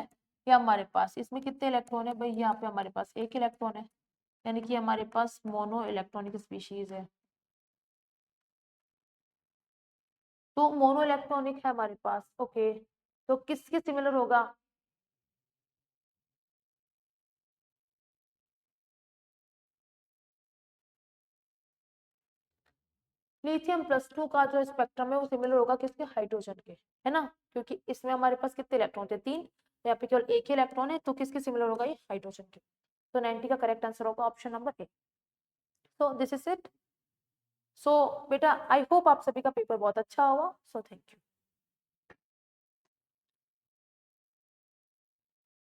ये हमारे पास इसमें कितने इलेक्ट्रॉन है, भाई यहाँ पे हमारे पास एक इलेक्ट्रॉन है, यानी कि हमारे पास मोनो इलेक्ट्रॉनिक स्पीशीज है, तो मोनो इलेक्ट्रॉनिक है हमारे पास। ओके, तो किसके सिमिलर होगा, लिथियम प्लस 2 का जो स्पेक्ट्रम है वो सिमिलर होगा किसके, हाइड्रोजन के, है ना, क्योंकि इसमें हमारे पास कितने इलेक्ट्रॉन थे, 3, यहाँ पे केवल एक ही इलेक्ट्रॉन है, तो किसके सिमिलर होगा, ये हाइड्रोजन के। तो 90 का करेक्ट आंसर होगा option number A. So this is it. So बेटा आई होप आप सभी का पेपर बहुत अच्छा होगा, सो थैंक यू।